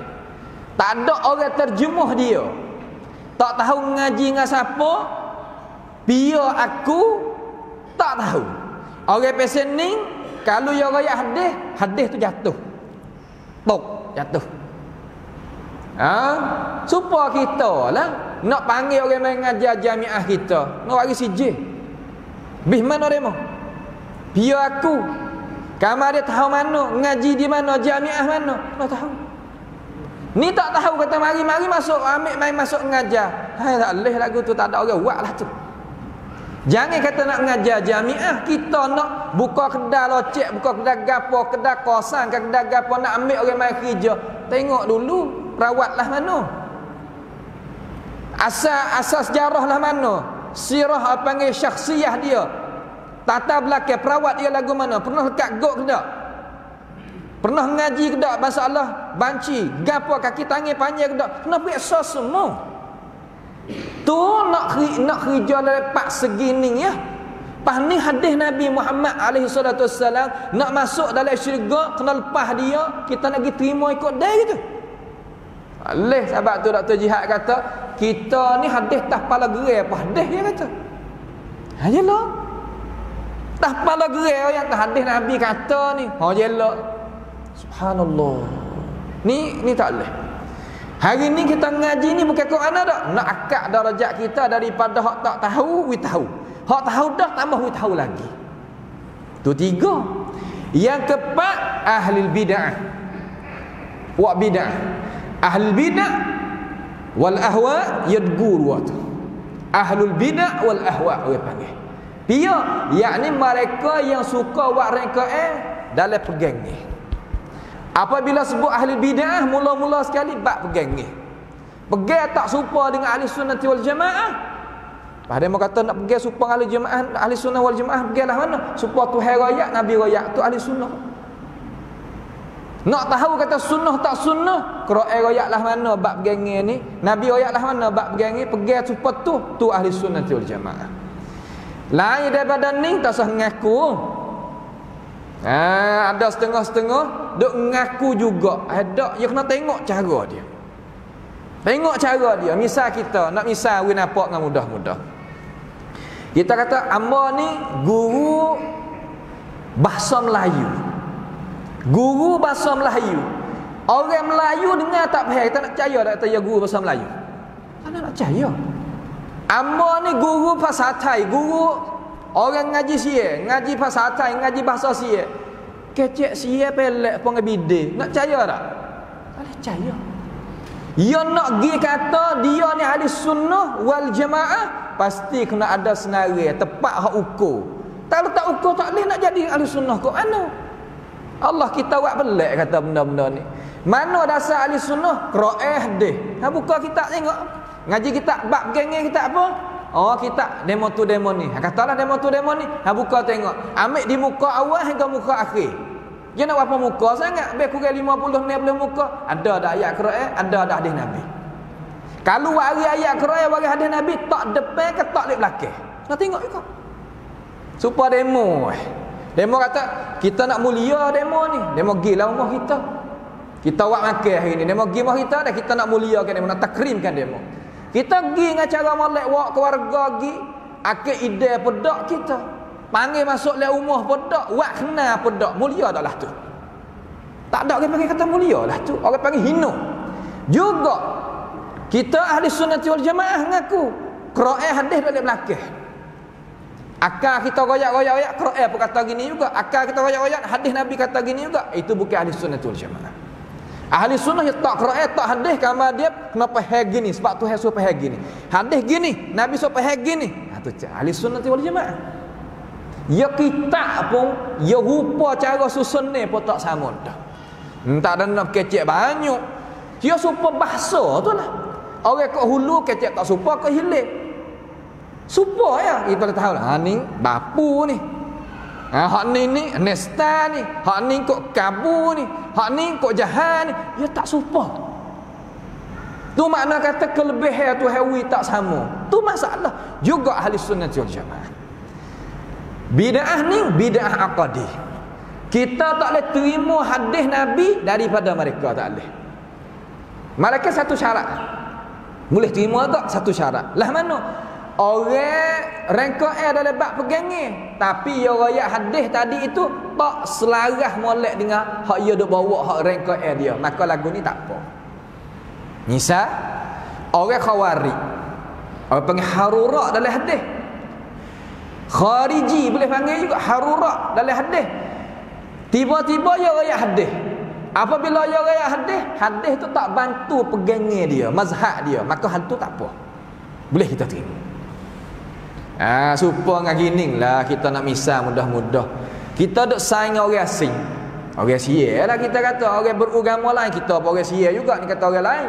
Tak ada orang terjemuh dia. Tak tahu ngaji dengan siapa. Biar aku tak tahu. Orang pesening kalau yang royak hadis, hadis tu jatuh. Tok, jatuh. Supaya kita lah nak panggil orang main ngajar jamiah kita, nak bagi sijil. Bih mana demo? Biar aku. Kamar dia tahu mana, ngaji di mana, jamiah mana, tak tahu. Ni tak tahu kata mari-mari masuk, ambil main masuk ngajar. Hai tak leh lagu tu, tak ada orang buat lah tu. Jangan kata nak ngajar jamiah, kita nak buka kedai locek, buka kedai gapo, kedai kosan, kedai gapo, nak ambil orang main kerja. Tengok dulu perawatlah mana. Asal sejarah lah mana. Sirah apa panggil syakhsiyah dia. Tata belakang perawat dia lagu mana? Pernah lekat gok ke tak? Pernah ngaji ke tak masalah banci, gapo kaki tangan panjang ke tak? Pernah biasa semua. Tu nak kerja lepak segini ya. Pas ni hadis Nabi Muhammad alaihi salatu wassalam nak masuk dalam syurga kena lepas dia, kita nak pergi terima ikut dia gitu. Alih sebab tu Dr. Jihad kata, kita ni hadis tak pala gerai apa hadis dia kata. Hayalah. Tak pala gerai yang hadis Nabi kata ni. Hayalah. Subhanallah. Ni tak boleh. Hari ni kita ngaji ni bukan Quran dah. Nak akak darajat kita daripada hak tak tahu, we tahu. Hak tahu dah tambah we tahu lagi. Tu tiga. Yang keempat, ahli bid'ah. Wa bid'ah. Ahli bid'ah wal ahwa yadgur wa tu. Ahlul bid'ah wal ahwa we panggil. Dia yakni mereka yang suka buat rekaat dalam pegang ni. Apabila sebut ahli bid'ah, mula-mula sekali bab pegang ni. Pegang tak serupa dengan ahli sunnah wal jamaah. Pada mau kata nak pegang serupa ahli jamaah, ahli sunnah wal jamaah, peganglah mana? Serupa Tuhan royak, Nabi royak, tu ahli sunnah. Nak tahu kata sunnah tak sunnah, Quran royaklah mana bab pegang ni, Nabi royaklah mana bab pegang ni, pegang serupa tu ahli sunnah wal jamaah. Lain daripada ni tak sah mengaku. Ada setengah-setengah duk mengaku juga. Ada, dia kena tengok cara dia. Tengok cara dia. Misal kita nak misal we nampak dengan mudah-mudah. Kita kata amba ni guru bahasa Melayu. Guru bahasa Melayu. Orang Melayu dengar tak faham, kita nak percaya tak kata dia guru bahasa Melayu? Tak nak percaya. Amba ni guru bahasa Thai, guru orang ngaji sia, ngaji bahasa Thai, ngaji bahasa sia. Kecek sia pelek pun bide. Nak percaya tak? Tak boleh percaya. Dia nak pergi kata dia ni ahli sunnah wal jamaah, pasti kena ada senarai tepat hak ukur. Tak letak ukur tak boleh nak jadi ahli sunnah kok mana? Allah kita buat pelik kata benda-benda ni. Mana dasar ahli sunnah? Quran hadis. Ha buka kitab tengok. Ngaji kitab bab geng kitab apa? Oh kitab demo tu demo ni. Katalah demo tu demo ni. Ha buka tengok. Ambil di muka awal hingga muka akhir. Dia nak berapa muka sangat? Lebih kurang 50 60 muka. Ada dak ayat Quran, ada dak hadis Nabi. Kalau wari ayat Quran, wari hadis Nabi tak depan ke tak lek belakang. Nak tengok juga. Supaya demo. Demo kata kita nak mulia demo ni. Demo gilah rumah kita. Kita buat makan hari ni. Demo gi rumah kita dah, kita nak muliakan demo, nak takrimkan demo. Kita pergi dengan cara molek wak keluarga pergi, akik ide pedak kita. Panggil masuk le rumah pedak, wak kena pedak, mulia adalah tu. Tak ada orang panggil kata mulia lah tu. Orang panggil hina. Juga kita ahli sunnati wal jamaah ngaku Quran hadis dari belakang. Akal kita royak-royak Quran pun kata gini juga. Akal kita royak-royak hadis Nabi kata gini juga. Itu bukan ahli sunnati wal jamaah. Ahli sunnah yang tak Quran tak hadis kama dia kenapa faham gini sebab Tuhan suruh faham gini. Hadis gini, Nabi suruh faham gini. Tu ahli sunnati wal jamaah. Ya kita pun ya rupa cara susun ni pun tak sama dah. Tak ada nak kecek banyak. Dia supa bahasa tu lah. Orang kat hulu kecek tak supa ke hilir. Supa ya. Kita dah tahu lah. Ni bapu ni. Hak ni nesta ni. Hak ni kok kabu ni. Hak ni kok jahat ni. Dia tak supa. Tu makna kata kelebihan tu hawi tak sama. Tu masalah. Juga ahli sunnah wal jamaah. Bid'ah ni bid'ah aqadi. Kita tak boleh terima hadis Nabi daripada mereka, tak boleh. Mereka satu syarat. Boleh terima tak? Satu syarat. Lah mana? Orang rengkok dalam bab pegangnya, tapi yang royak hadis tadi itu tak selaras molek dengan hak ia duk bawa hak rengkok dia. Maka lagu ni tak apa. Misal orang khawarij, orang panggil harurak dalam hadis. Khariji boleh panggil juga harurak dalam hadis. Tiba-tiba dia royak hadis. Apabila dia royak hadis, hadis tu tak bantu pegangnya dia, mazhab dia, maka hal tu tak apa. Boleh kita terima. Supaya dengan gini lah kita nak misal mudah-mudah. Kita duk saing orang asing. Orang Sia lah kita kata. Orang beragama lain kita apa orang Sia juga ni kata orang lain.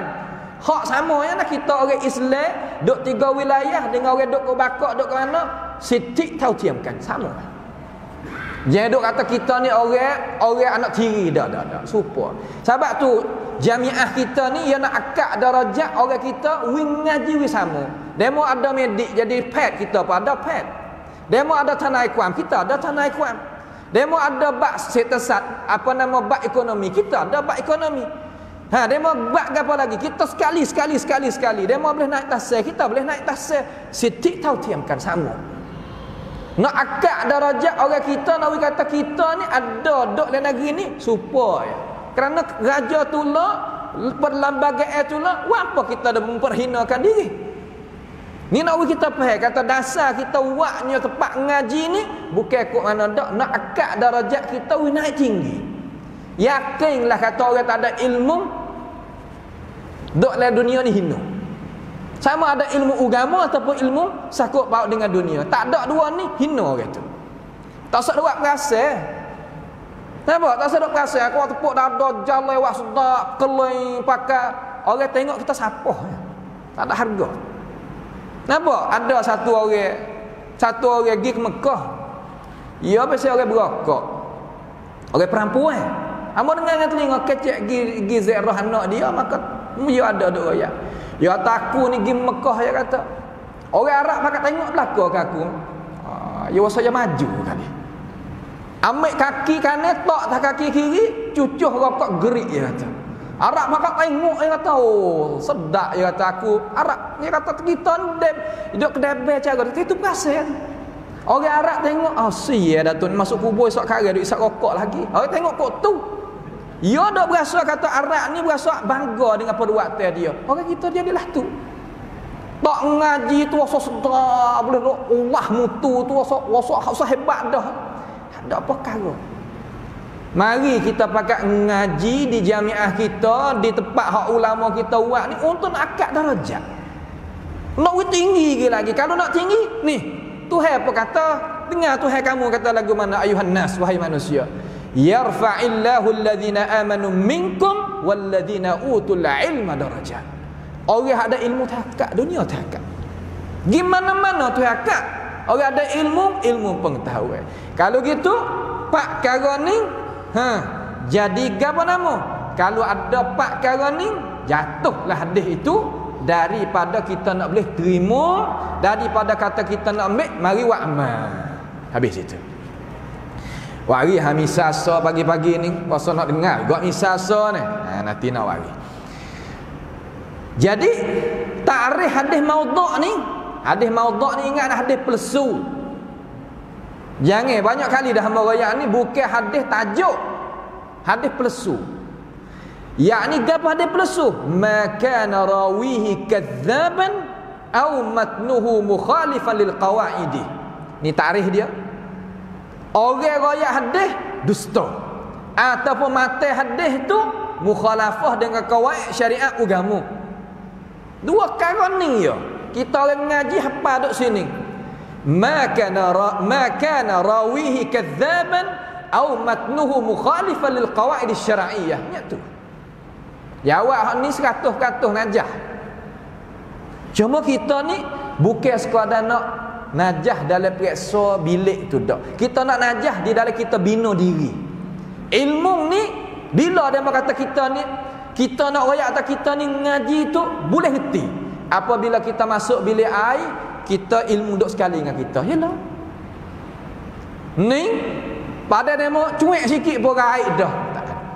Hak sama ya lah kita orang Islam duk 3 wilayah dengan orang duk ke Bakak duk ke mana, sitik tahu tiamkan sama. Jangan duk kata kita ni orang anak tiri dah. Supaya. Sebab tu jamiah kita ni ia nak akak darajat orang kita wing ngaji wi sama. Demo ada medik jadi pet kita pun ada pet. Demo ada tanah ikhwan kita ada tanah ikhwan. Demo ada bak setesat apa nama bak ekonomi kita ada bak ekonomi. Demo bak apa lagi kita sekali. Demo boleh naik tasir kita boleh naik tasir. Sitik tahu tiamkan sama. Nak akak darajat orang kita nak kata kita ni ada duk dalam negeri ni supaya kerana raja tu lah perlembagaan tu lah apa kita dah memperhinakan diri. Ni nak kita faham kata dasar kita waknya tempat ngaji ni bukan kok mana dak nak akak darajat kita naik tinggi. Yakinlah kata orang tak ada ilmu duk dalam dunia ni hina. Sama ada ilmu agama ataupun ilmu sakut paut dengan dunia. Tak ada dua ni hina orang tu. Tak usah buat perasa. Kenapa? Tak usah buat perasa. Aku tepuk dada jalan lewat sedap, keleng pakai. Orang tengok kita siapa. Tak ada harga. Kenapa? Ada satu orang pergi ke Mekah. Ia biasa orang berokok. Orang perempuan. Amo dengar telinga kecek gi ziarah anak dia maka dia ada duk royak. Ya aku ni pergi Mekah dia kata. Orang Arab pakai tengok belakang ke aku. Ya saya maju kali. Ambil kaki kanan tok tak kaki kiri, cucuh rokok gerik dia kata. Arab pakai tengok dia kata, oh sedap dia kata aku. Arab dia kata kita ndem hidup kedai cara itu pasal. Orang Arab tengok, sia dah tu masuk kubur esok kari duk isap rokok lagi. Orang tengok kok tu. Dia dak berasa kata Arab ni berasa bangga dengan perbuatan dia. Orang kita dia adalah tu. Tak ngaji tu rasa sedap, boleh Allah mutu tu rasa hebat dah. Tak apa perkara. Mari kita pakai ngaji di jamiah kita, di tempat hak ulama kita buat ni untuk nak akak darajat. Nak tinggi lagi. Kalau nak tinggi, ni Tuhan apa kata? Dengar Tuhan kamu kata lagu mana ayuhan nas wahai manusia. Yarfa'illahu alladhina amanu minkum walladhina utul ilma darajat. Orang ada ilmu tahakak, dunia tahakak. Gimana-mana tahakak. Orang ada ilmu pengetahuan. Kalau gitu, pak kara ni jadi apa nama? Kalau ada pak kara ni, jatuhlah hadis itu daripada kita nak boleh terima, daripada kata kita nak ambil, mari buat amal. Habis itu. Wari misasa pagi-pagi ni puasa nak dengar gak misasa ni. Nanti nak wari. Jadi takrif hadis maudhu' ni, hadis maudhu' ni ingat hadis palsu. Jangan banyak kali dah hamba royak ni bukan hadis tajuk. Hadis pelesu. Yakni gapo hadis pelesu? Ma kana rawihi kadzaban au matnuhu mukhalifan lil qawaidi. Ni tarikh dia. Orang riwayat hadis dusta ataupun matan hadis tu mukhalafah dengan kawaid syariat agama. Dua perkara ni ya. Kita orang ngaji hafal duk sini. Ma kana rawihi kadzaban au matnuhu mukhalifan lil qawaid syar'iyyah. Nya tu. Jawab ni 100% najah. Cuma kita ni bukan sekadar nak najah dalam periksa bilik tu dak. Kita nak najah di dalam kita bina diri. Ilmu ni bila dia kata kita ni kita nak royak atau kita ni ngaji tu boleh reti. Apabila kita masuk bilik air, kita ilmu duk sekali dengan kita. Yalah. Ni pada demo cuek sikit pun air dah.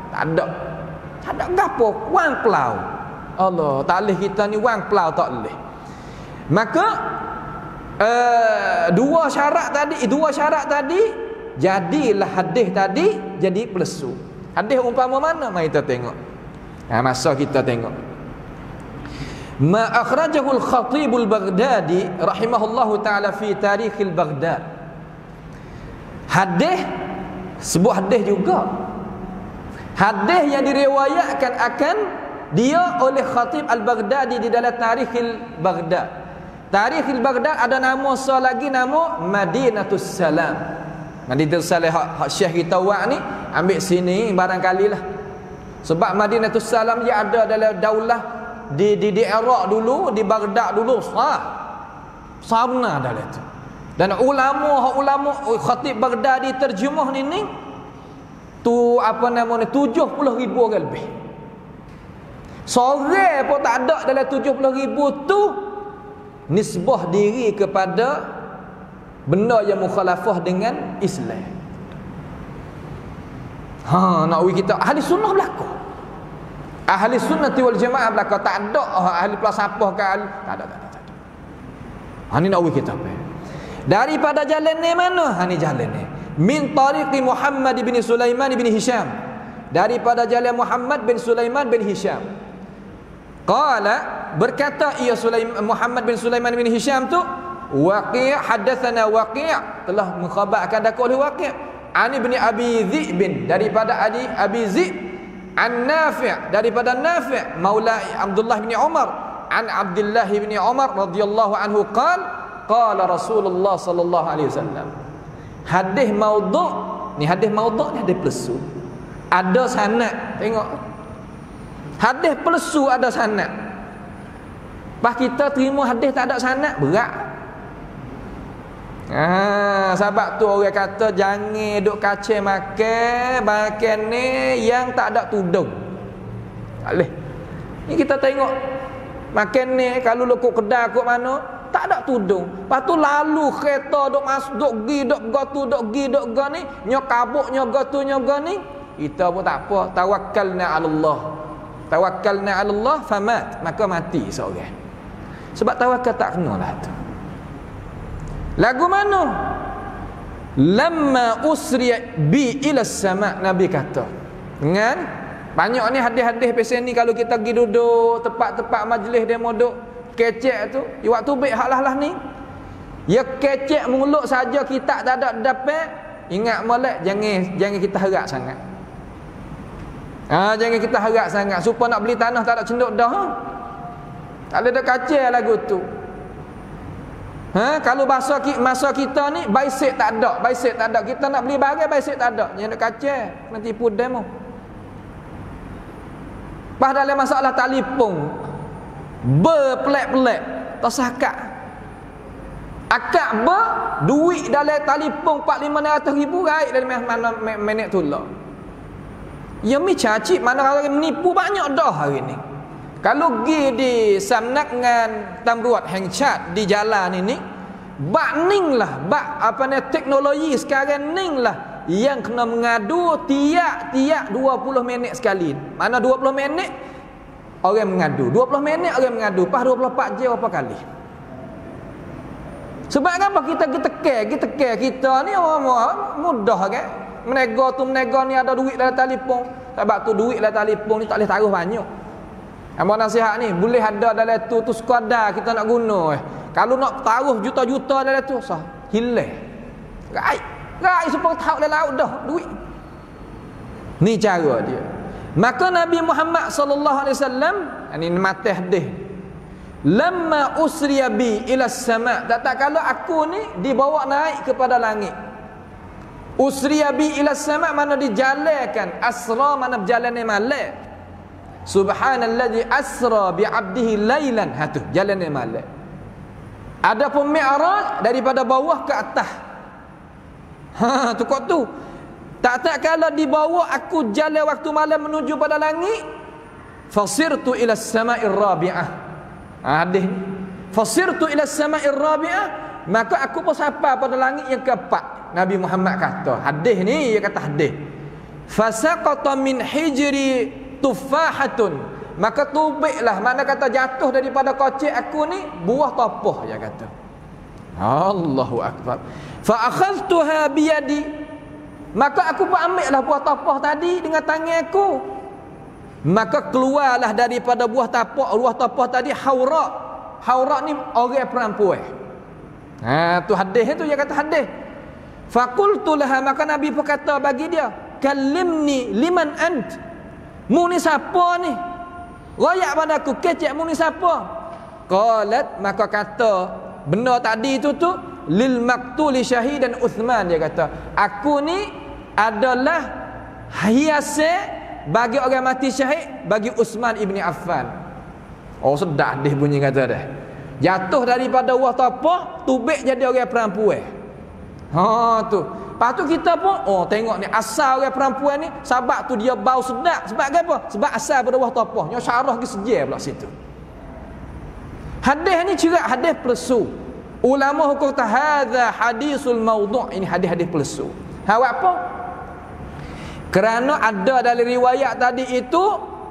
Tak ada. Tak ada gapo, wang pelau. Allah, tak leh kita ni wang pelau tak leh. Maka dua syarat tadi jadilah hadis tadi jadi pelesu. Hadis umpama mana? Mari kita tengok. Masa kita tengok. Ma akhrajahu al-Khatib al-Baghdadi rahimahullahu taala fi Tarikh al-Baghdad. Hadis sebuah hadis juga. Hadis yang diriwayatkan akan dia oleh Khatib al-Baghdadi di dalam Tarikh al-Baghdad. Tarikh al-Baghdad ada nama lagi nama Madinatus Salam. Madinatus Salam hak Syekh kita buat ni ambil sini barangkali lah. Sebab Madinatus Salam dia ada dalam daulah di Iraq dulu, di Baghdad dulu. Sama dalam itu. Dan ulama Khatib Baghdadi terjemah ni tu apa nama ni 70,000 orang lebih. Seorang pun tak ada dalam 70,000 tu nisbah diri kepada benda yang mukhalafah dengan Islam. Nak kita ahli sunnah belaka. Ahli sunnati wal jamaah belaka, tak ada ahli falsafah ke ahli tak ada. Ni nak kita apa? Daripada jalan ni mana? Ni jalan ni. Min tariqi Muhammad bin Sulaiman bin Hisham. Daripada jalan Muhammad bin Sulaiman bin Hisham. Qala berkata ia Muhammad bin Sulaiman bin Hisham tu Waqi' hadatsana Waqi' telah mengkhabarkan dakwa oleh Waqi' an ibn Abi Dhi'b daripada Abi Dhi'b an Nafi' daripada Nafi' maula Abdullah bin Umar an Abdullah bin Umar radhiyallahu anhu qala Rasulullah sallallahu alaihi wasallam. Hadis maudhu' ni hadis pelesu. Ada sanad, tengok. Hadis pelesu ada sanad. Pas kita terima hadis tak ada sanad, berat. Sebab tu orang kata jangan duk kacau makan ni yang tak ada tudung. Tak boleh. Ni kita tengok makan ni kalau lu kok kedai kok mana tak ada tudung. Lepas tu lalu kereta duk masuk duk gi duk ga ni nyok kabuk nyok ga ni kita pun tak apa, tawakkalna 'ala Allah. Tawakkalna 'ala Allah famat, maka mati seorang. Sebab tawakal tak kenalah tu. Lagu mana? Lamma usri bi ila sama, Nabi kata. Dengan banyak ni hadis-hadis pasal ni kalau kita pergi duduk tempat-tempat majlis demo duk kecek tu, waktu baik haklah ni. Ya kecek mulut saja kita tak ada dapat, ingat molek jangan kita harap sangat. Jangan kita harap sangat supaya nak beli tanah tak ada cenduk dah. Tak ada kacau lagu tu. Kalau masa kita ni baisik tak ada. Kita nak beli barang baisik tak ada. Jangan nak kacau, nak tipu demo. Pas dalam masalah telefon berpelik-pelik tersakat. Akak duit dalam telefon 4-500 ribu raih dalam mana minit tu lah. Ya mi caci mana orang menipu banyak dah hari ni. Kalau pergi di samnak dengan tamruat hengcat di jalan ini, bak ning lah, teknologi sekarang ning lah yang kena mengadu tiap 20 minit sekali. Mana 20 minit orang mengadu, 20 minit orang mengadu, pas 24 jam berapa kali? Sebab apa kita ni orang mudah kan? Menega tu menega ni ada duit dalam telefon. Sebab tu duit dalam telefon ni tak boleh taruh banyak. Abang nasihat ni, boleh ada dalam tu sekadar kita nak guna. Kalau nak taruh juta-juta dalam tu, sah hilang. Rai supaya tahu dalam laut dah duit. Ni cara dia. Maka Nabi Muhammad sallallahu alaihi wasallam, ini mati hadis. Lamma usriya bi ila sama', tak kalau aku ni dibawa naik kepada langit. Usriya bi ila sama', mana dijalankan, asra mana berjalan malam. Subhanalladzi asra bi 'abdihi lailan, tu jalan malam. Adapun mi'raj daripada bawah ke atas. Tu kok tu. Tak kalau dibawa aku jalan waktu malam menuju pada langit, fasirtu ila as-sama'ir rabi'ah. Hadis ni. Fasirtu ila as-sama'ir rabi'ah, maka aku pun sampai pada langit yang keempat. Nabi Muhammad kata, hadis ni dia kata hadis. Fasaqata min hijri tufahatun, maka tubiklah, mana kata jatuh daripada kocek aku ni buah topah, dia kata. Allahu akbar. Fa akhadtuha bi yadi, maka aku pun ambil lah buah tapak tadi dengan tangan aku. Maka keluarlah daripada buah tapak tadi haurak. Haurak ni orang perempuan. Tu hadis tu, dia kata hadis. Faqultu laha, maka Nabi pun kata bagi dia, kallimni liman ant. Mu ni siapa ni? Royak pada aku, kecek mu ni siapa? Qalat, maka kata benda tadi tu lil maktuli syahidan Uthman, dia kata, aku ni adalah hiasan bagi orang mati syahid bagi Uthman ibni Affan. Oh, sedap dia bunyi kata dah. Jatuh daripada buah tapak, tubik jadi orang perempuan. Tu. Lepas tu kita pun tengok ni asal orang perempuan ni, sebab tu dia bau sedap. Sebab apa? Sebab asal pada buah tapak. Nya syarah ke sejar pula situ. Hadis ni cerak hadis palsu. Ulama hukum kata hadza hadisul maudhu', ini hadis-hadis palsu. Apa? Kerana ada dalam riwayat tadi itu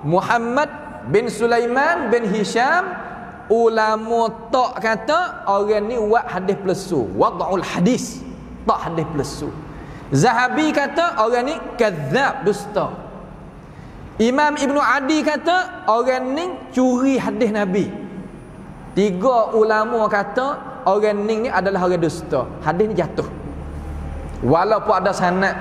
Muhammad bin Sulaiman bin Hisham, ulama tak kata orang ni buat hadis palsu, wad'ul hadis, tak hadis palsu. Zahabi kata orang ni kadzab, dusta. Imam Ibnu Adi kata orang ni curi hadis Nabi. Tiga ulama kata orang ni adalah orang dusta. Hadis ni jatuh, walaupun ada sanad.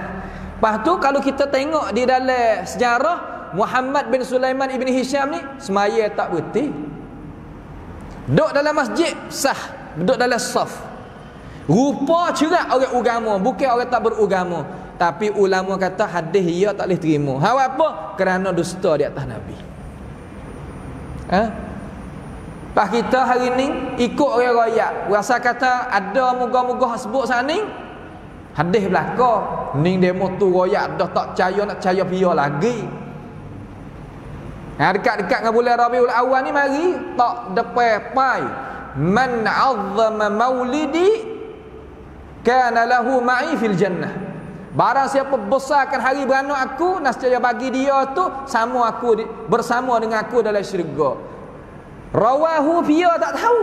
Lepas tu kalau kita tengok di dalam sejarah, Muhammad bin Sulaiman ibn Hisham ni semaya tak berhenti. Duduk dalam masjid sah, duduk dalam saf. Rupa cerak orang agama, bukan orang tak beragama. Tapi ulama kata hadis dia tak boleh terima. Apa? Kerana dusta di atas Nabi. Pas kita hari ni ikut orang royak, rasa kata ada moga-moga sebut sana ni hadis belaka. Ning demo tu royak dah tak percaya, nak percaya pia lagi. Dekat-dekat dengan bulan Rabiul Awal ni mari tak depan pai. Man 'azzama maulidi kana lahu ma'i fil jannah. Barang siapa besarkan hari beranak aku, nescaya bagi dia tu sama aku bersama dengan aku dalam syurga. Rawahu pia tak tahu.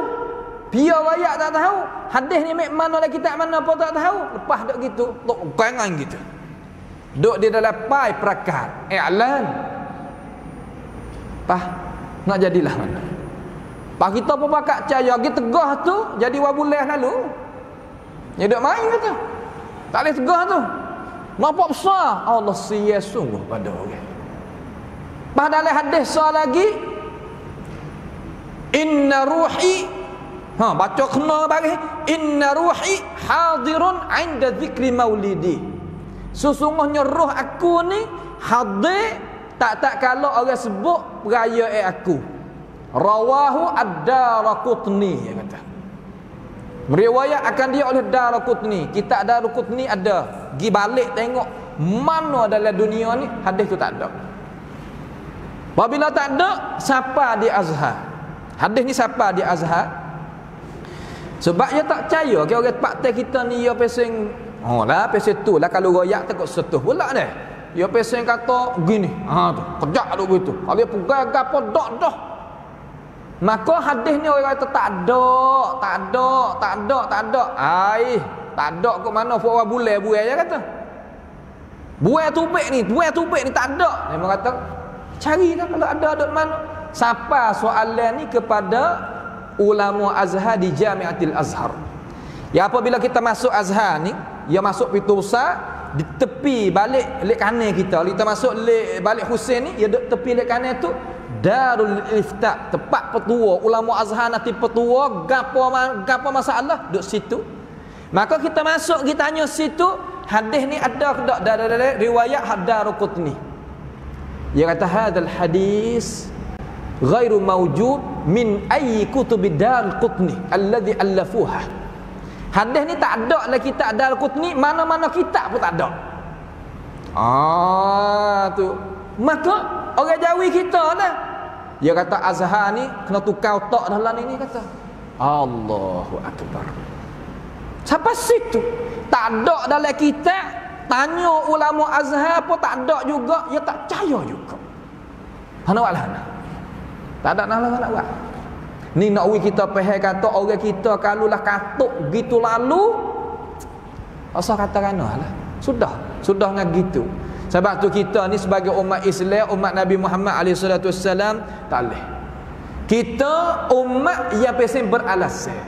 Pia royak tak tahu. Hadis ni mek mana dalam kitab mana pun tak tahu. Lepas duk gitu, duk gangan gitu. Duk di dalam pai perakat, i'lan. Nak jadilah mana? Kita pun bakal percaya, kita tegah tu jadi wabulah lalu. Ya duk main kata. Tak boleh tegah tu. Nampak besar, Allah sia sungguh pada orang. Padahal hadis sah lagi, inna ruhi, baca kena bagi, inna ruhi hadirun 'inda dzikri maulidi. Sesungguhnya roh aku ni hadir tak kalau orang sebut perayaan aku. Rawahu ad-Daraqutni, dia kata. Meriwayat akan dia oleh Daraqutni. Kitab Daraqutni ada. Gi balik tengok mana dalam dunia ni hadis tu tak ada. Apabila tak ada, siapa di Azhar? Hadis ni siapa di Azhar? Sebab dia tak percaya ke orang tempat kita ni dia pesing. Pesing tu lah kalau royak takut setuh pula dah. Dia pesing kata gini. Tu kejak duk gitu. Kalau dia pegang gapo dak. Maka hadis ni orang kata tak ada. Tak ada kok mana orang bulan dia kata. Buat tubik ni tak ada. Memang kata carilah kalau ada mana. Siapa soalan ni kepada ulama Azhar di Jamiatil Azhar. Ya apabila kita masuk Azhar ni, ya masuk pintu besar, di tepi balik lek kanan kita. Kita masuk lek balik Husain ni, ya duk tepi lek kanan tu Darul Ifta, tempat petua ulama Azhar nanti petua gapo masalah duk situ. Maka kita masuk, kita tanya situ, hadis ni ada ke tak dalam riwayat Ad-Darqutni. Dia kata hadzal hadis ghairu mawjud min ayyi kutubid Darqutni alladhi allafuha. Hadis ni tak ada dalam kitab Darqutni, mana-mana kitab pun tak ada. Tu. Maka orang Jawi kita lah. Dia kata Azhar ni kena tukar otak dalam ini kata. Allahu akbar. Sampai situ tak ada dalam kitab. Tanya ulama Azhar pun tak ada juga, dia tak percaya juga. Hana walah. Tak ada nak buat. Ni nak kita faham kata orang kita kalau lah katuk gitu lalu asal kata kanalah. Sudah dengan gitu. Sebab tu kita ni sebagai umat Islam, umat Nabi Muhammad SAW tak boleh. Kita umat yang pasti beralasan.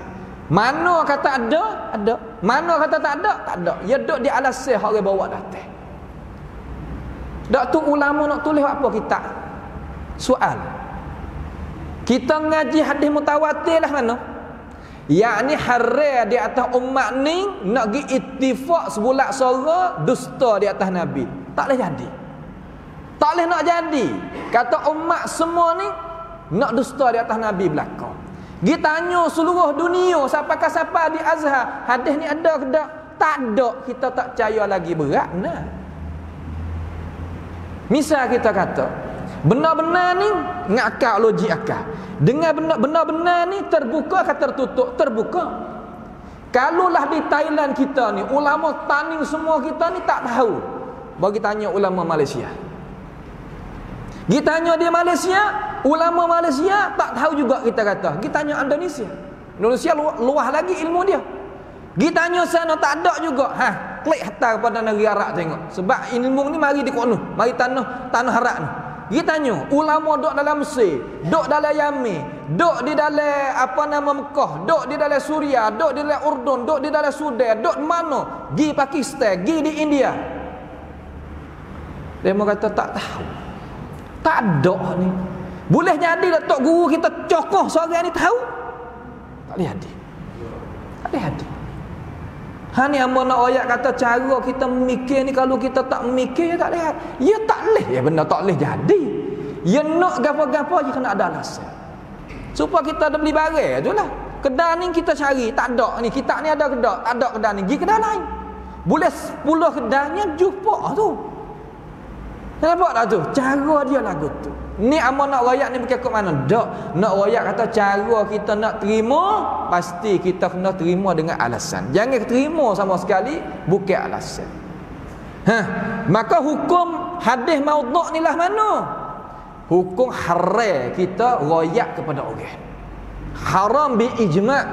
Mana kata ada. Mana kata tak ada. Ya duduk di alasan orang bawa datang. Dak tu ulama nak tulis apa kita? Soal. Kita ngaji hadis mutawatir lah mana? Yakni haram di atas umat ni nak gi ittifaq sebulak suara dusta di atas Nabi. Tak boleh jadi. Tak boleh nak jadi. Kata umat semua ni nak dusta di atas Nabi belakang. Dia tanya seluruh dunia siapa di Azhar, hadis ni ada ke tak? Tak ada, kita tak percaya lagi, berat nah. Misal kita kata benar-benar ni ngakak logik akal. Dengan benar-benar ni terbuka ke tertutup? Terbuka. Kalaulah di Thailand kita ni ulama taning semua kita ni tak tahu. Bagi tanya ulama Malaysia. Kita tanya di Malaysia, ulama Malaysia tak tahu juga kita kata. Kita tanya Indonesia. Indonesia luas lagi ilmu dia. Kita tanya sana tak ada juga. Klik hantar kepada negeri Arab tengok. Sebab ilmu ni mari di kono, mari tanah Arab ni. Kita tanya ulama duk dalam Mesir, duk dalam Yaman, duk di dalam Mekah, duk di dalam Suria, duk di dalam Urdun, duk di dalam Sudan, duk mana? Gi Pakistan, gi di India. Dia mau kata tak tahu. Tak ada ni. Boleh jadi Datuk Guru kita cokoh seorang ni tahu? Tak boleh jadi. Tak boleh jadi. Ni hamba nak ayat kata cara kita memikir ni kalau kita tak memikir ya tak boleh. Ya tak boleh. Ya benar tak boleh jadi. Ya nak gapo-gapo je kena ada alasan. Supaya kita ada beli barang je lah. Kedai ni kita cari, tak ada ni. Kitab ni ada kedai, tak ada kedai ni. Pergi kedai lain. Boleh 10 kedainya jumpa tu. Nampak tak tu? Cara dia lagu tu. Ni amal nak rakyat ni bukan ke mana? Tak. Nak rakyat kata cara kita nak terima, pasti kita kena terima dengan alasan. Jangan terima sama sekali bukan alasan. Maka hukum hadis maudhu' ni lah mana? Hukum haram kita rakyat kepada orang. Haram bi ijma'.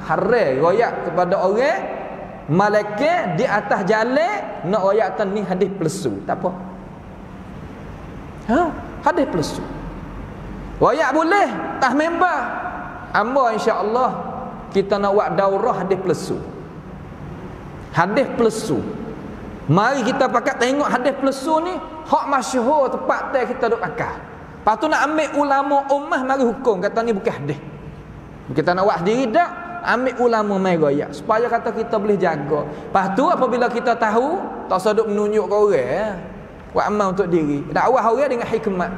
Haram rakyat kepada orang. Malaikat di atas jalan nak rakyat ni hadis plesu. Tak apa. Hadis plesu. Rakyat boleh tah member. Amba insya-Allah kita nak buat daurah hadis plesu. Hadis plesu. Mari kita pakat tengok hadis plesu ni hak masyhur tempat teh kita duk pakai. Lepas tu nak ambil ulama ummah mari hukum kata ni bukan hadis. Kita nak buat sendiri dak, ambil ulama mai royak supaya kata kita boleh jaga. Lepas tu apabila kita tahu tak saduk menunjuk ke orang buat amal untuk diri. Dakwah orang dengan hikmat.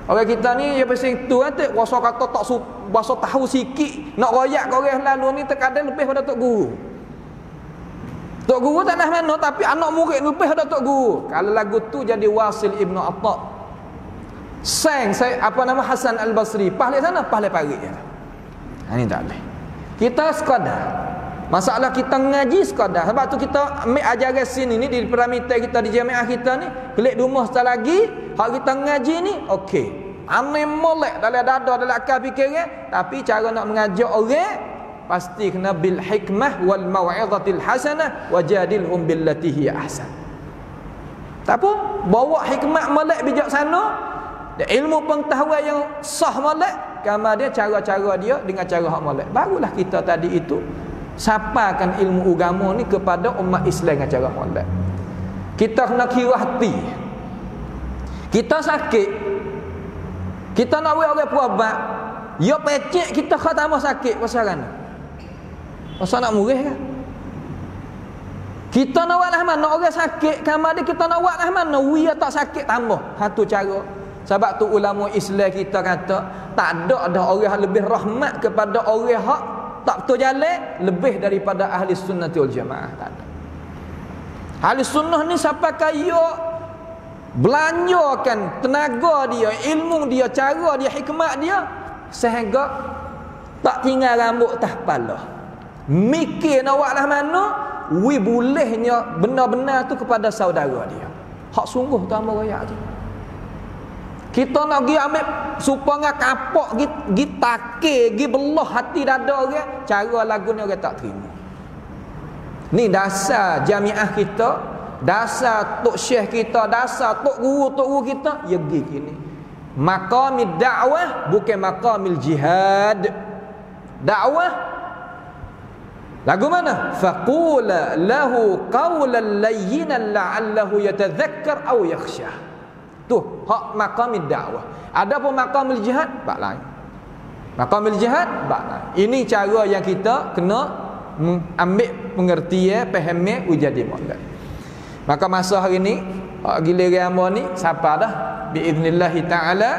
Orang kita ni dia pasal tu kan rasa kata tak bahasa tahu sikit nak royak ke orang lalu ni terkadang lebih pada tok guru. Tok guru tak nak mana tapi anak murid lebih pada tok guru. Kalau lagu tu jadi Wasil Ibn Atta. Sang saya Hasan Al-Basri, pahle sana pahle parik je. Ini tak boleh. Kita sekadar masalah kita ngaji sekadar. Sebab tu kita ambil ajaran sini ni di piramida kita di jamiah kita ni, kelik rumah sekali lagi, hak kita ngaji ni okey. Ame molek dalam dada dalam akal fikiran, tapi cara nak mengajar orang pasti kena bil hikmah wal mau'izatil hasanah wajadilhum billati hiya ahsan. Tak apa, bawa hikmat molek bijak sana, ilmu pengetahuan yang sah molek, gambar dia cara-cara dia dengan cara hak molek. Barulah kita tadi itu sapakan ilmu agama ni kepada umat Islam dengan cara molek. Kita kena kira hati. Kita sakit, kita nak buat orang berubat, ya pecek kita kau tambah sakit pasal kan? Pasal nak murih kan? Kita nak buat lah mana orang sakit, kamar dia kita nak buat lah mana dia tak sakit tambah. Satu cara. Sebab tu ulama Islam kita kata tak ada orang yang lebih rahmat kepada orang hak tak betul jalan lebih daripada ahli sunnah wal jamaah. Tak ada. Ahli sunnah ni siapa kaya belanjakan tenaga dia, ilmu dia, cara dia, hikmat dia sehingga tak tinggal rambut atas kepala. Mikir nak buat lah mana bolehnya benar-benar tu kepada saudara dia. Hak sungguh tu amal raya tu. Kita nak pergi ambil supaya kapok pergi takir, pergi belah hati dada orang, cara lagu ni orang tak terima. Ni dasar jamiah kita, dasar tok syekh kita, dasar tok guru kita, ya gini. Maqamid dakwah bukan maqamil jihad. Dakwah lagu mana? Faqula lahu qawlan layyinan la'allahu yatadhakkar aw yakhsha. Tu hak maqamid dakwah. Adapun maqamil jihad bab lain. Maqamil jihad bab lain. Ini cara yang kita kena ambil pengertian, fahami jadi molek. Maka masa hari ni giliran hamba ni siapa dah biiznillah taala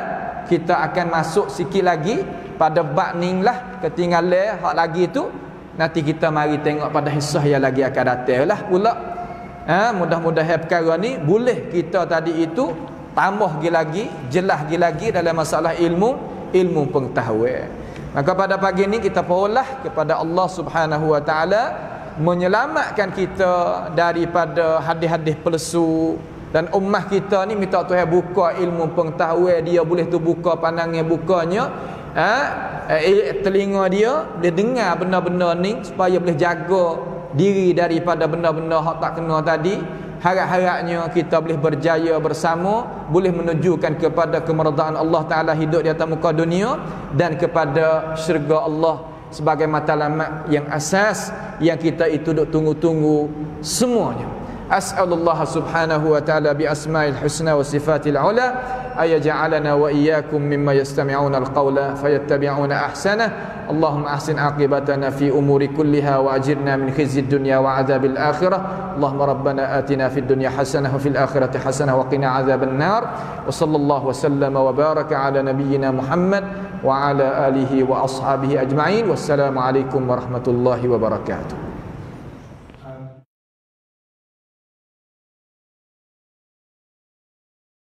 kita akan masuk sikit lagi pada bab ni lah, ketinggalan hak lagi tu nanti kita mari tengok pada hisah yang lagi akan datang lah pula. Mudah-mudahan perkara ni boleh kita tadi itu tambah lagi, jelas lagi dalam masalah ilmu pengetahuan. Maka pada pagi ni kita pohonlah kepada Allah Subhanahu wa taala menyelamatkan kita daripada hadis-hadis palsu, dan ummah kita ni minta Tuhan buka ilmu pengetahuan dia, boleh tu buka pandangan bukanya, telinga dia boleh dengar benda-benda ni supaya boleh jaga diri daripada benda-benda hak tak kena tadi. Harap-harapnya kita boleh berjaya bersama, boleh menunjukkan kepada kemeradaan Allah Ta'ala hidup di atas muka dunia dan kepada syurga Allah sebagai matlamat yang asas yang kita itu duk tunggu-tunggu semuanya. As'alullah subhanahu wa ta'ala bi asma'il husna wa sifatil ula ayaj'alana wa iyyakum mimma yastami'una al-qawla fayattabi'una ahsanah. Allahumma ahsin aqibatana fi umuri kulliha wa ajirna min khizyid dunya wa adzabil akhirah. Allahumma rabbana atina fid dunya hasanah wa fil akhirati hasanah wa qina adzaban nar. Wa sallallahu wa sallama wa baraka ala nabiyyina Muhammad wa ala alihi wa ashabihi ajma'in. Wassalamu alaikum warahmatullahi wabarakatuh.